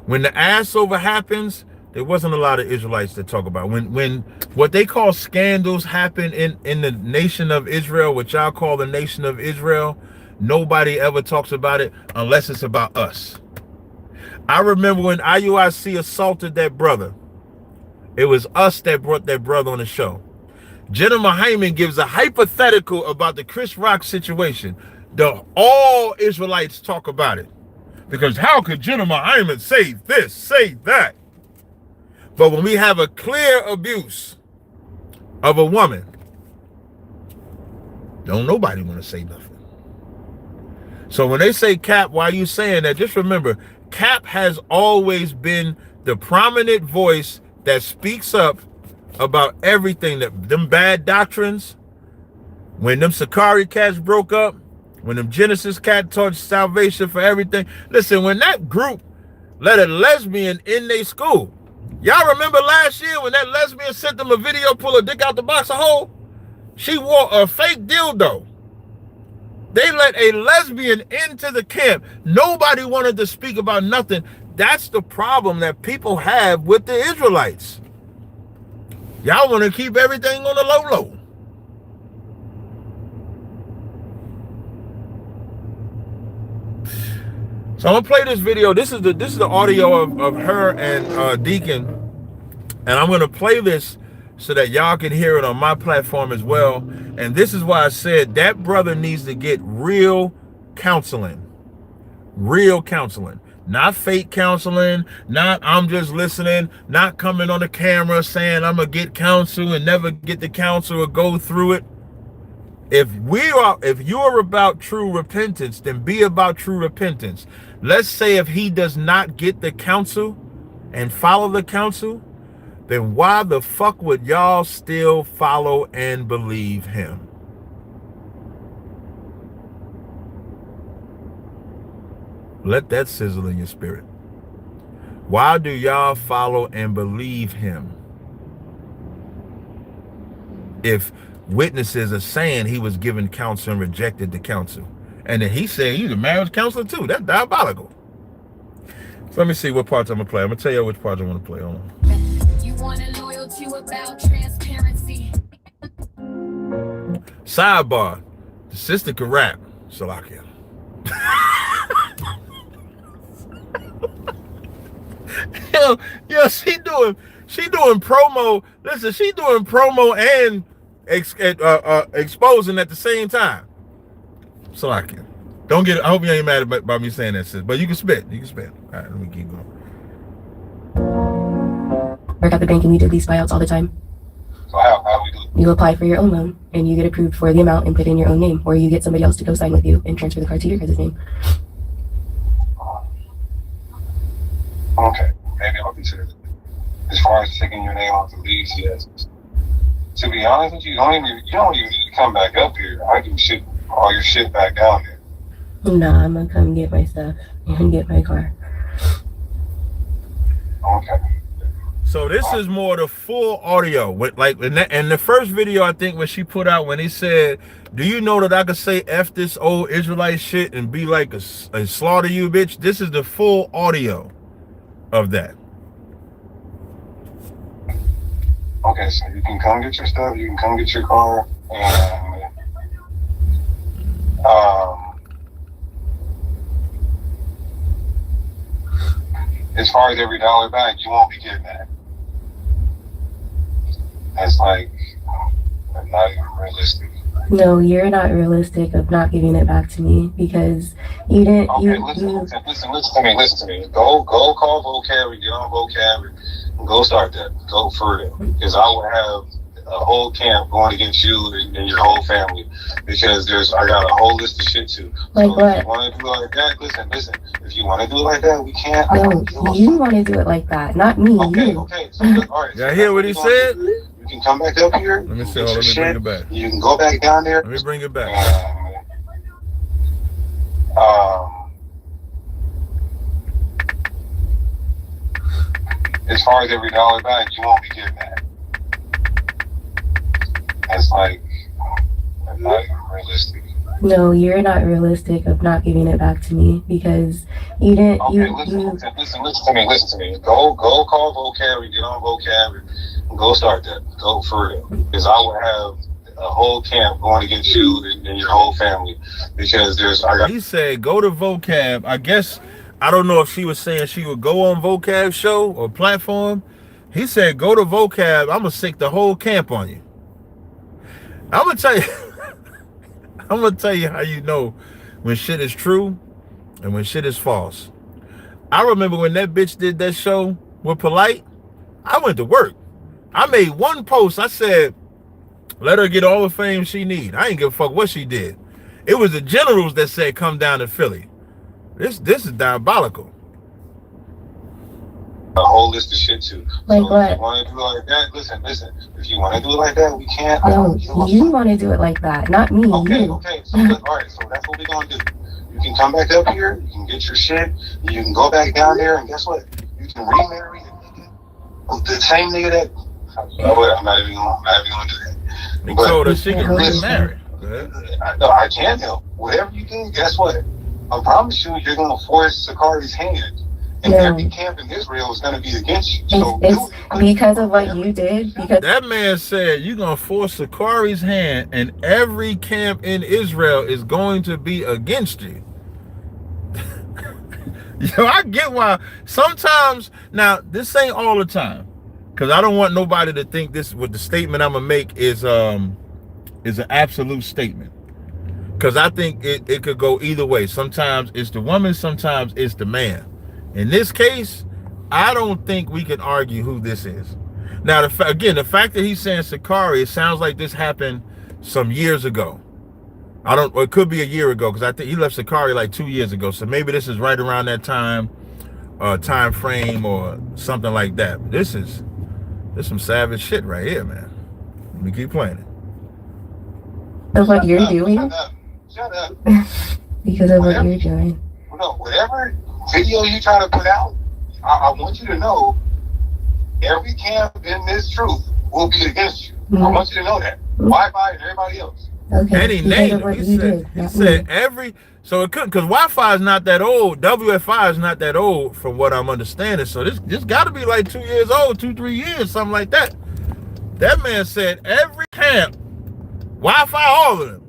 When the Passover happens, there wasn't a lot of Israelites to talk about. When what they call scandals happen in the nation of Israel, what y'all call the nation of Israel, nobody ever talks about it unless it's about us. I remember when IUIC assaulted that brother. It was us that brought that brother on the show. Jenna Hyman gives a hypothetical about the Chris Rock situation. All Israelites talk about it. Because how could Jenna Hyman say this, say that? But when we have a clear abuse of a woman, don't nobody want to say nothing. So when they say Cap, why are you saying that? Just remember, Cap has always been the prominent voice that speaks up about everything, that them bad doctrines. When them Sakari cats broke up, when them Genesis cat taught salvation for everything. Listen, when that group let a lesbian in their school, y'all remember last year when that lesbian sent them a video, pull a dick out the box a hole? She wore a fake dildo. They let a lesbian into the camp. Nobody wanted to speak about nothing. That's the problem that people have with the Israelites. Y'all want to keep everything on the low. So I'm gonna play this video. This is the audio of her and Deacon, and I'm gonna play this so that y'all can hear it on my platform as well. And this is why I said that brother needs to get real counseling, not fake counseling, not I'm just listening, not coming on the camera saying I'm gonna get counsel and never get the counsel or go through it. If you're about true repentance, then be about true repentance. Let's say if he does not get the counsel and follow the counsel, then why the fuck would y'all still follow and believe him? Let that sizzle in your spirit. Why do y'all follow and believe him? If witnesses are saying he was given counsel and rejected the counsel, and then he said he's a marriage counselor too. That's diabolical. So let me see what parts I'm gonna play. I'm gonna tell you which parts I want to play on. You want a loyalty about transparency. Sidebar: the sister can rap. Salakia. Yeah, she doing promo. Listen, she doing promo and exposing at the same time. Salakia. Don't get it. I hope you ain't mad about me saying that, sis. But you can spit. All right, let me keep going. Work at the bank and we do these buyouts all the time. So how we do it? You apply for your own loan and you get approved for the amount and put in your own name, or you get somebody else to go sign with you and transfer the card to your cousin's name. Okay, maybe I'll consider it. As far as taking your name off the lease, yes. To be honest with you, you don't even need to come back up here. I can ship all your shit back down here. Nah, I'm gonna come get my stuff and get my car. Okay. So this is more the full audio. Like in the first video, I think when she put out, when he said, "Do you know that I could say F this old Israelite shit and be like a slaughter you, bitch?" This is the full audio of that. Okay, so you can come get your stuff. You can come get your car, and as far as every dollar back, you won't be getting that. That's like not even realistic. No, you're not realistic of not giving it back to me because you didn't. Okay, listen to me. Go call vocab and get on vocab and go start that. Go further, because I will have a whole camp going against you and your whole family, because I got a whole list of shit too. Like so what? If you want to do it like that, listen. If you want to do it like that, we can't. No, you want to do it like that, not me. Okay, you. okay. So all right. Y'all hear what he said? You can come back up here. Let me see. Let me bring it back. You can go back down there. Let me bring it back. As far as every dollar back, you won't be getting that. That's like not even realistic. No, you're not realistic of not giving it back to me because you didn't. Okay, listen to me. Go call vocab and get on vocab and go start that. Go further, because I will have a whole camp going against you and your whole family, because He said go to vocab. I guess I don't know if she was saying she would go on vocab show or platform. He said go to vocab. I'm gonna sick the whole camp on you. I'm gonna tell you. I'm gonna tell you how you know when shit is true and when shit is false. I remember when that bitch did that show with Polite. I went to work. I made one post. I said, let her get all the fame she need. I ain't give a fuck what she did. It was the generals that said come down to Philly. This is diabolical. A whole list of shit too. Like so what? If you want to do it like that, listen. If you want to do it like that, we can't. No, you want to do it like that, not me. Okay, you. okay. So all right. So that's what we're gonna do. You can come back up here. You can get your shit. You can go back down there, and guess what? You can remarry the same nigga that. I'm not even gonna do that. He told her she can remarry. No, I can't help. Whatever you do, guess what? I promise you're gonna force Sakari's hand. And every camp in Israel is going to be against you. So it's because of what you did. Because that man said you're going to force Sakari's hand and every camp in Israel is going to be against you. Yo, I get why. Sometimes, now, this ain't all the time. Because I don't want nobody to think this, what the statement I'm going to make is an absolute statement. Because I think it could go either way. Sometimes it's the woman, sometimes it's the man. In this case, I don't think we can argue who this is. Now, the fact that he's saying Sakari, it sounds like this happened some years ago. It could be a year ago, because I think he left Sakari like 2 years ago. So maybe this is right around that time frame or something like that. This is some savage shit right here, man. Let me keep playing it. of what you're doing? Shut up. Because of what you're doing. No, whatever video you try to put out, I want you to know every camp in this truth will be against you. I want you to know that. Wi-Fi and everybody else. Okay. And he named it. He said every, so it couldn't, because Wi-Fi is not that old. WFI is not that old from what I'm understanding. So this got to be like 2 years old, 2-3 years, something like that. That man said every camp, Wi-Fi, all of them.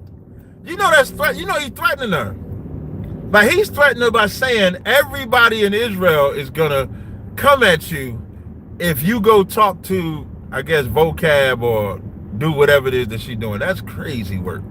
You know that's you know he's threatening her. But he's threatening her by saying everybody in Israel is gonna come at you if you go talk to, I guess, vocab or do whatever it is that she's doing. That's crazy work.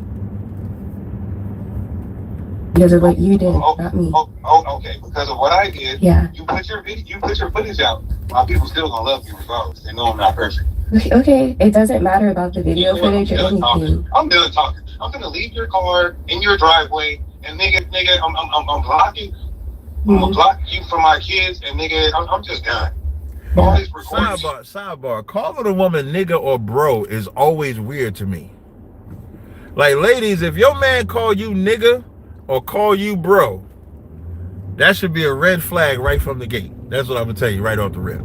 Because of what you did, not me. Okay. Because of what I did, yeah. You put your footage out. My people still gonna love you regardless. They know I'm not perfect. Okay, it doesn't matter about the video footage or anything. I'm done talking. I'm gonna leave your car in your driveway, and nigga, I'm blocking. I'm gonna block you from my kids, and nigga, I'm just done. Sidebar. Calling a woman nigga or bro is always weird to me. Like, ladies, if your man call you nigga or call you bro, that should be a red flag right from the gate. That's what I'm gonna tell you right off the rip.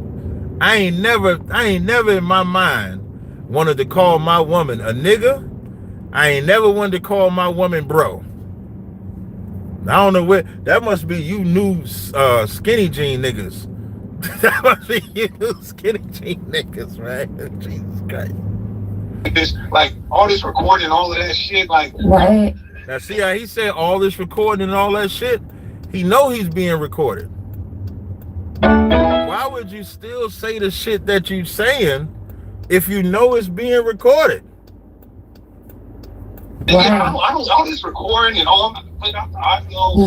I ain't never in my mind wanted to call my woman a nigga. I ain't never wanted to call my woman bro. I don't know where that must be. You new skinny jean niggas That must be you, skinny jean niggas, man. Jesus Christ. Like all this recording, all of that shit, like What? Now see how he said all this recording and all that shit? He know he's being recorded. Why would you still say the shit that you saying if you know it's being recorded? Yeah, all this recording and all put out the audio.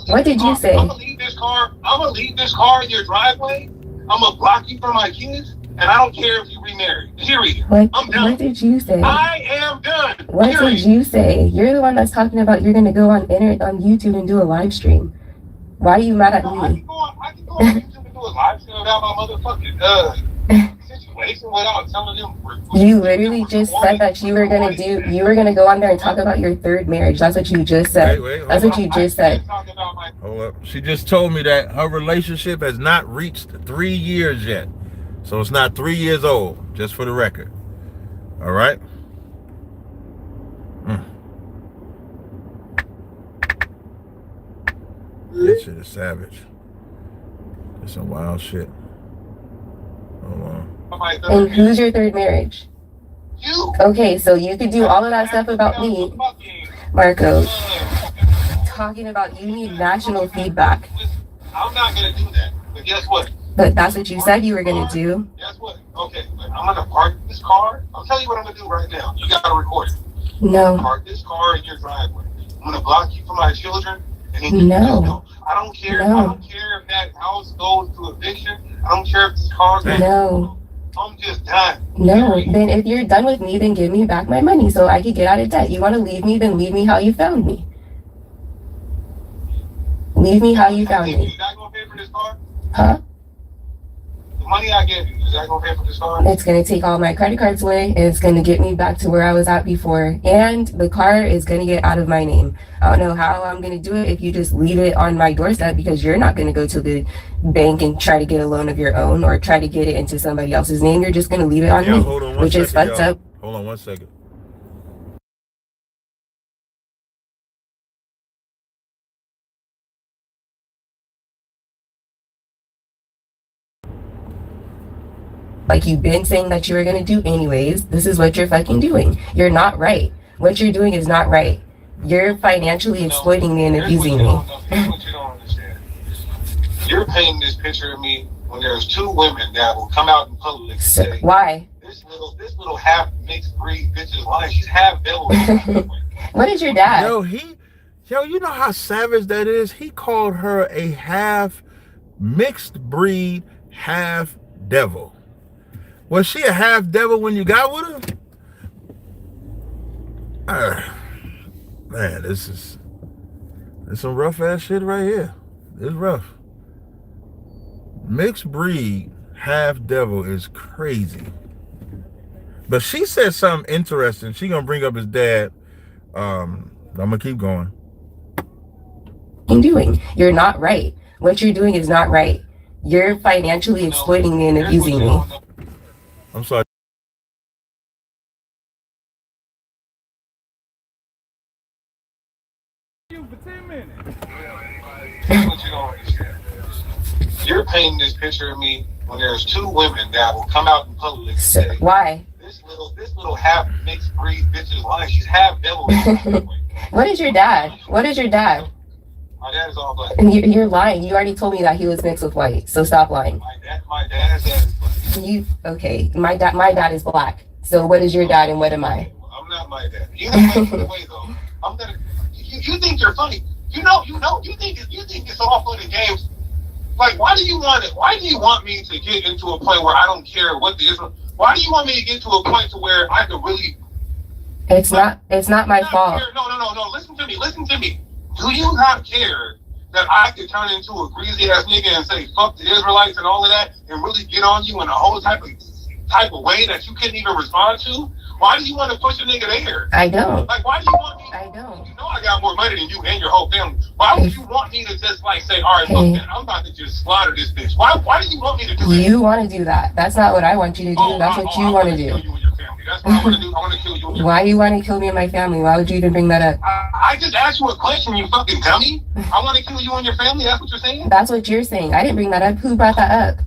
What did you say? I'm gonna leave this car in your driveway. I'm gonna block you from my kids, and I don't care if you remarry. Period. I'm done. What did you say? I am done. What did you say? You're the one that's talking about you're gonna go on YouTube and do a live stream. Why are you mad at me? I can go on YouTube and do a live stream about my motherfucking situation without telling them. You literally just said that you were gonna go on there and talk about your third marriage. That's what you just said. That's what you just said. Hold up. She just told me that her relationship has not reached 3 years yet. So it's not 3 years old, just for the record. All right? This shit is savage. It's some wild shit. Hold on. And who's your third marriage? You. Okay, so you could do all of that stuff about me, Marco. Talking about you need national feedback. I'm not gonna do that. But guess what? But that's what you said you were gonna do. Guess what? Okay, I'm gonna park this car. I'll tell you what I'm gonna do right now. You gotta record it. No. Park this car in your driveway. I'm gonna block you from my children. And then No. I don't care. No. I don't care if that house goes to eviction. I don't care if this car's No. I'm just done. No. Then if you're done with me, then give me back my money so I could get out of debt. You want to leave me, then leave me how you found me. Leave me how you found me. Is that gonna pay for this car? Huh? The money I gave you, is that gonna pay for this car? It's going to take all my credit cards away. And it's going to get me back to where I was at before. And the car is going to get out of my name. I don't know how I'm going to do it if you just leave it on my doorstep, because you're not going to go to the bank and try to get a loan of your own or try to get it into somebody else's name. You're just going to leave it on me, which is fucked up. Hold on 1 second. Like you've been saying that you were going to do anyways. This is what you're fucking doing. You're not right. What you're doing is not right. You're financially exploiting me and abusing me. Here's what you don't understand. You're painting this picture of me when there's two women that will come out in public and say, why? This little half mixed breed bitch is lying. She's half devil. What is your dad? Yo, you know how savage that is? He called her a half mixed breed, half devil. Was she a half devil when you got with her? Man, this is some rough ass shit right here. It's rough. Mixed breed, half devil is crazy. But she said something interesting. She gonna bring up his dad. I'm gonna keep going. You're not right. What you're doing is not right. You're financially exploiting me and abusing me. I'm sorry. You're painting this picture of me when there's two women that will come out in public and say, why? This little half mixed breed bitch is lying. She's half devil. What is your dad? What is your dad? My dad is all black. And you're lying. You already told me that he was mixed with white. So stop lying. My dad's dad is black. Okay. My dad is black. So what is your dad and what am I? I'm not my dad. You know the way though. You think you're funny. You think it's all fun and games. Like, why do you want me to get into a point where I don't care what the Israel? Why do you want me to get to a point to where I could really? It's not my fault. No. Listen to me. Do you not care that I could turn into a greasy ass nigga and say fuck the Israelites and all of that and really get on you in a whole type of way that you couldn't even respond to? Why do you want to push a nigga there? I don't. Like, why do you want me? I don't. You know I got more money than you and your whole family. Why would you want me to just like say, all right, look, man, I'm about to just slaughter this bitch? Why do you want me to do that? You want to do that. That's not what I want you to do. That's what you want to do. You and your family. That's what I want to do. I want to kill you. Why you want to kill me and my family? Why would you even bring that up? I just asked you a question, you fucking dummy. I want to kill you and your family. That's what you're saying? That's what you're saying. I didn't bring that up. Who brought that up?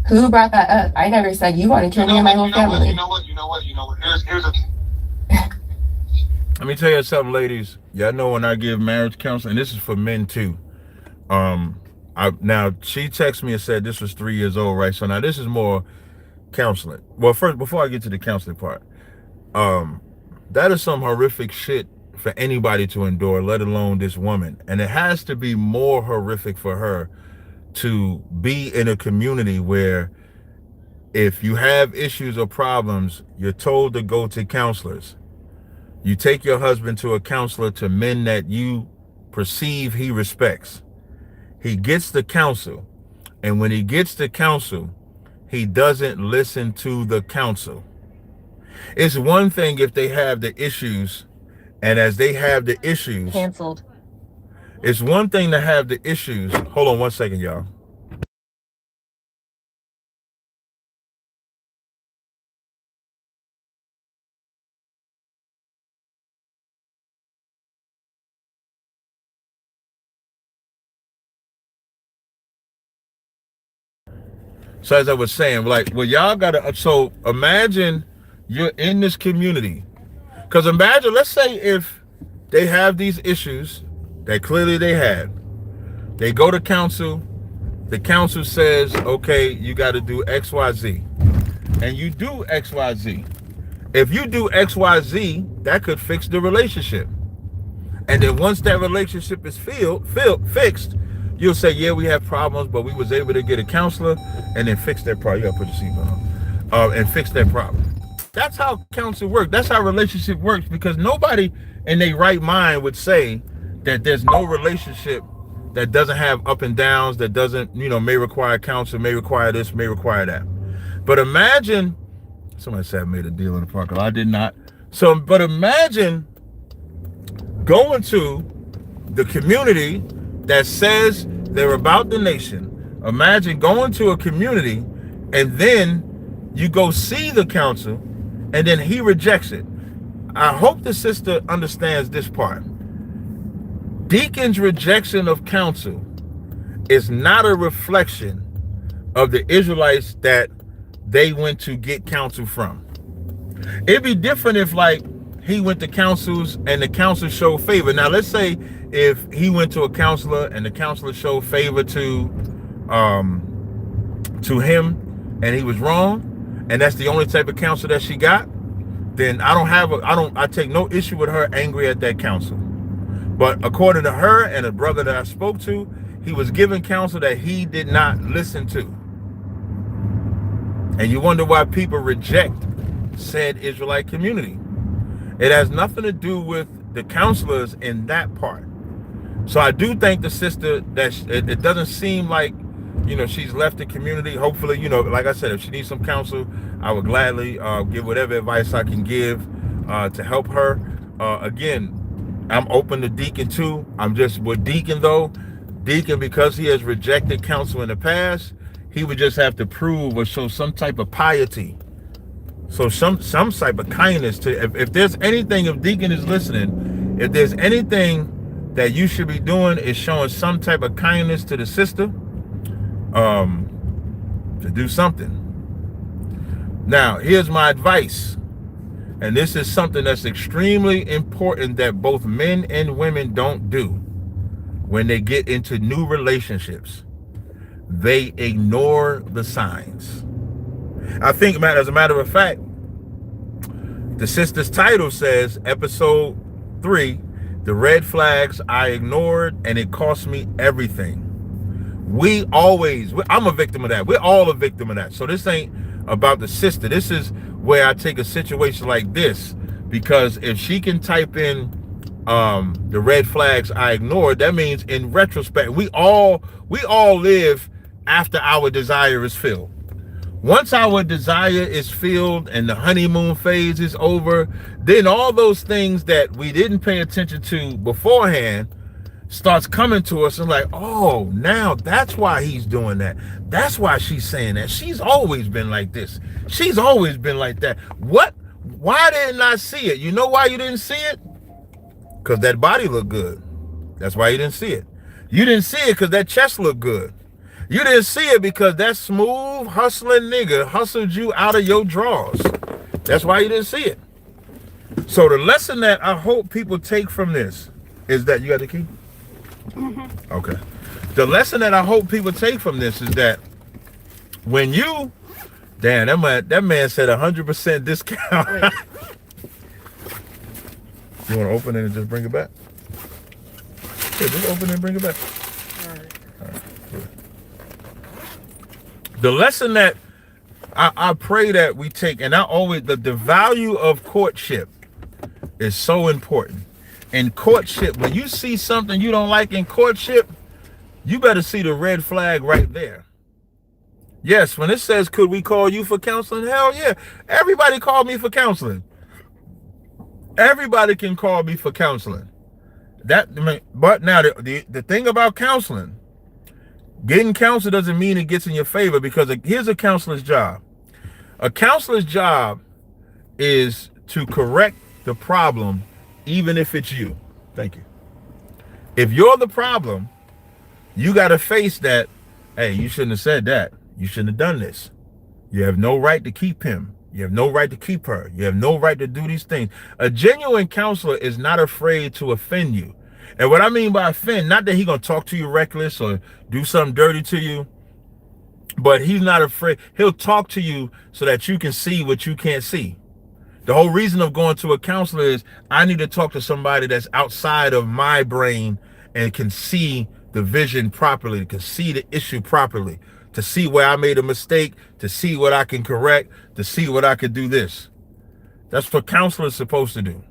Who brought that up? I never said you want to kill me and my whole family. You know what? Here's a... Let me tell you something, ladies. Y'all know when I give marriage counseling, and this is for men too. Now she texted me and said this was 3 years old, right? So now this is more counseling. Well, first, before I get to the counseling part, that is some horrific shit for anybody to endure, let alone this woman. And it has to be more horrific for her to be in a community where if you have issues or problems, you're told to go to counselors. You take your husband to a counselor, to men that you perceive he respects. He gets the counsel, and when he gets the counsel, he doesn't listen to the counsel. It's one thing if they have the issues, and as they have the issues, Canceled. It's one thing to have the issues. Hold on 1 second, y'all. So as I was saying, like, well, y'all gotta, so imagine you're in this community. Because imagine, let's say if they have these issues that clearly they had, they go to counsel, the counsel says, okay, you got to do X, Y, Z. And you do X, Y, Z. If you do X, Y, Z, that could fix the relationship. And then once that relationship is fixed, you'll say, yeah, we have problems, but we was able to get a counselor and then fix that problem. You gotta put your seatbelt on. And fix that problem. That's how counsel works. That's how relationship works, because nobody in their right mind would say that there's no relationship that doesn't have up and downs, that doesn't, may require counsel, may require this, may require that. But imagine, somebody said I made a deal in the parking lot. I did not. But imagine going to the community that says they're about the nation. Imagine going to a community and then you go see the counsel and then he rejects it. I hope the sister understands this part. Deacon's rejection of counsel is not a reflection of the Israelites that they went to get counsel from. It'd be different if, like, he went to counsels and the counsel showed favor. Now, let's say if he went to a counselor and the counselor showed favor to him and he was wrong, and that's the only type of counsel that she got, then I take no issue with her angry at that counsel. But according to her and a brother that I spoke to, he was given counsel that he did not listen to. And you wonder why people reject said Israelite community. It has nothing to do with the counselors in that part. So I do think the sister, that it doesn't seem like, she's left the community. Hopefully, like I said, if she needs some counsel, I would gladly give whatever advice I can give to help her. Again, I'm open to Deacon too. I'm just with Deacon though. Deacon, because he has rejected counsel in the past, he would just have to prove or show some type of piety. So some type of kindness to, if there's anything, if Deacon is listening, if there's anything that you should be doing is showing some type of kindness to the sister, to do something. Now, here's my advice. And this is something that's extremely important that both men and women don't do when they get into new relationships. They ignore the signs. I think, as a matter of fact, the sister's title says, episode 3, the red flags I ignored and it cost me everything. I'm a victim of that. We're all a victim of that. So this ain't about the sister. This is where I take a situation like this, because if she can type in the red flags I ignored, that means in retrospect, we all live after our desire is filled. Once our desire is filled and the honeymoon phase is over, then all those things that we didn't pay attention to beforehand starts coming to us and like, oh, now that's why he's doing that. That's why she's saying that. She's always been like this. She's always been like that. What? Why didn't I see it? You know why you didn't see it? Because that body looked good. That's why you didn't see it. You didn't see it because that chest looked good. You didn't see it because that smooth, hustling nigga hustled you out of your drawers. That's why you didn't see it. So the lesson that I hope people take from this is that, you got the key? Okay. The lesson that I hope people take from this is that when you, damn, that man said 100% discount. You want to open it and just bring it back? Yeah, just open it and bring it back. All right. The lesson that I pray that we take, and I always, the value of courtship is so important. In courtship, when you see something you don't like in courtship, you better see the red flag right there. Yes, when it says, could we call you for counseling? Hell yeah. Everybody call me for counseling. Everybody can call me for counseling. But now the thing about counseling, getting counsel doesn't mean it gets in your favor, because here's a counselor's job. A counselor's job is to correct the problem, even if it's you. Thank you. If you're the problem, you got to face that, hey, you shouldn't have said that. You shouldn't have done this. You have no right to keep him. You have no right to keep her. You have no right to do these things. A genuine counselor is not afraid to offend you. And what I mean by offend, not that he's going to talk to you reckless or do something dirty to you, but he's not afraid. He'll talk to you so that you can see what you can't see. The whole reason of going to a counselor is I need to talk to somebody that's outside of my brain and can see the vision properly, can see the issue properly, to see where I made a mistake, to see what I can correct, to see what I could do this. That's what counselors are supposed to do.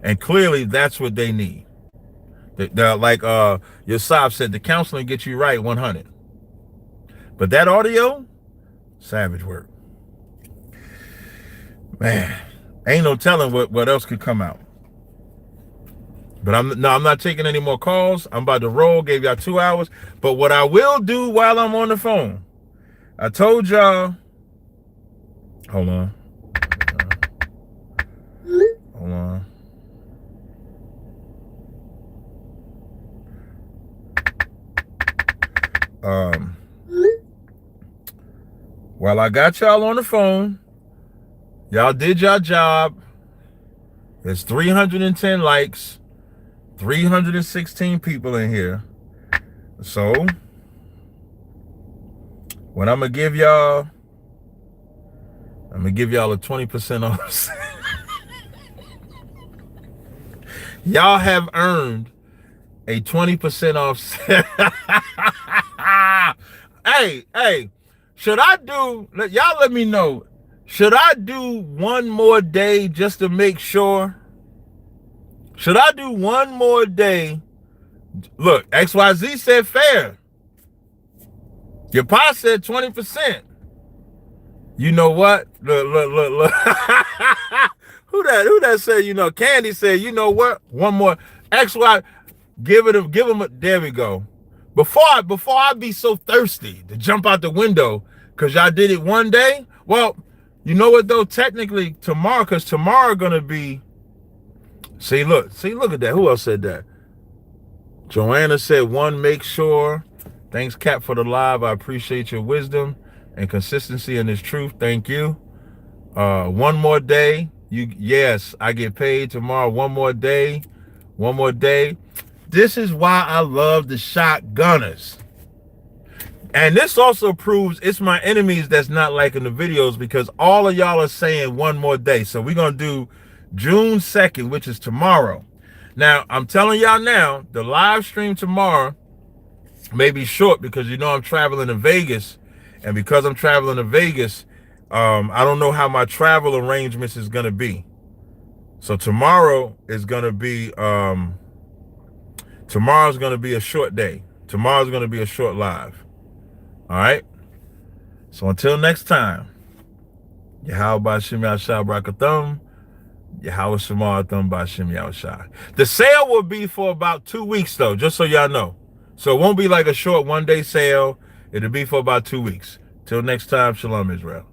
And clearly that's what they need. Like Yosef said, the counseling gets you right 100. But that audio, savage work. Man, ain't no telling what else could come out. But I'm not taking any more calls. I'm about to roll, gave y'all 2 hours. But what I will do while I'm on the phone, I told y'all, hold on. Hold on. While I got y'all on the phone, y'all did your job. There's 310 likes, 316 people in here. So what I'm gonna give y'all a 20% off. Y'all have earned a 20% off. Hey, should I do, y'all let me know, should I do one more day just to make sure? Should I do one more day? Look, XYZ said fair. Your pa said 20%. You know what? Look. Who that said, you know, Candy said, you know what? One more. XY, give him a, there we go. Before I be so thirsty to jump out the window because y'all did it one day. Well, you know what though? Technically tomorrow, because tomorrow gonna be, see, look at that. Who else said that? Joanna said one, make sure. Thanks, Cap, for the live. I appreciate your wisdom and consistency in this truth. Thank you. One more day. Yes, I get paid tomorrow. One more day. This is why I love the shotgunners. And this also proves it's my enemies that's not liking the videos, because all of y'all are saying one more day. So we're going to do June 2nd, which is tomorrow. Now, I'm telling y'all now, the live stream tomorrow may be short because you know I'm traveling to Vegas. And because I'm traveling to Vegas, I don't know how my travel arrangements is going to be. So tomorrow is going to be, tomorrow's going to be a short day. Tomorrow's going to be a short live. All right. So until next time, Yahweh Shem Yahshua Barakatham. Yahweh Shema Atham B'Shem Yahushai. The sale will be for about 2 weeks, though, just so y'all know. So it won't be like a short one-day sale. It'll be for about 2 weeks. Till next time, Shalom Israel.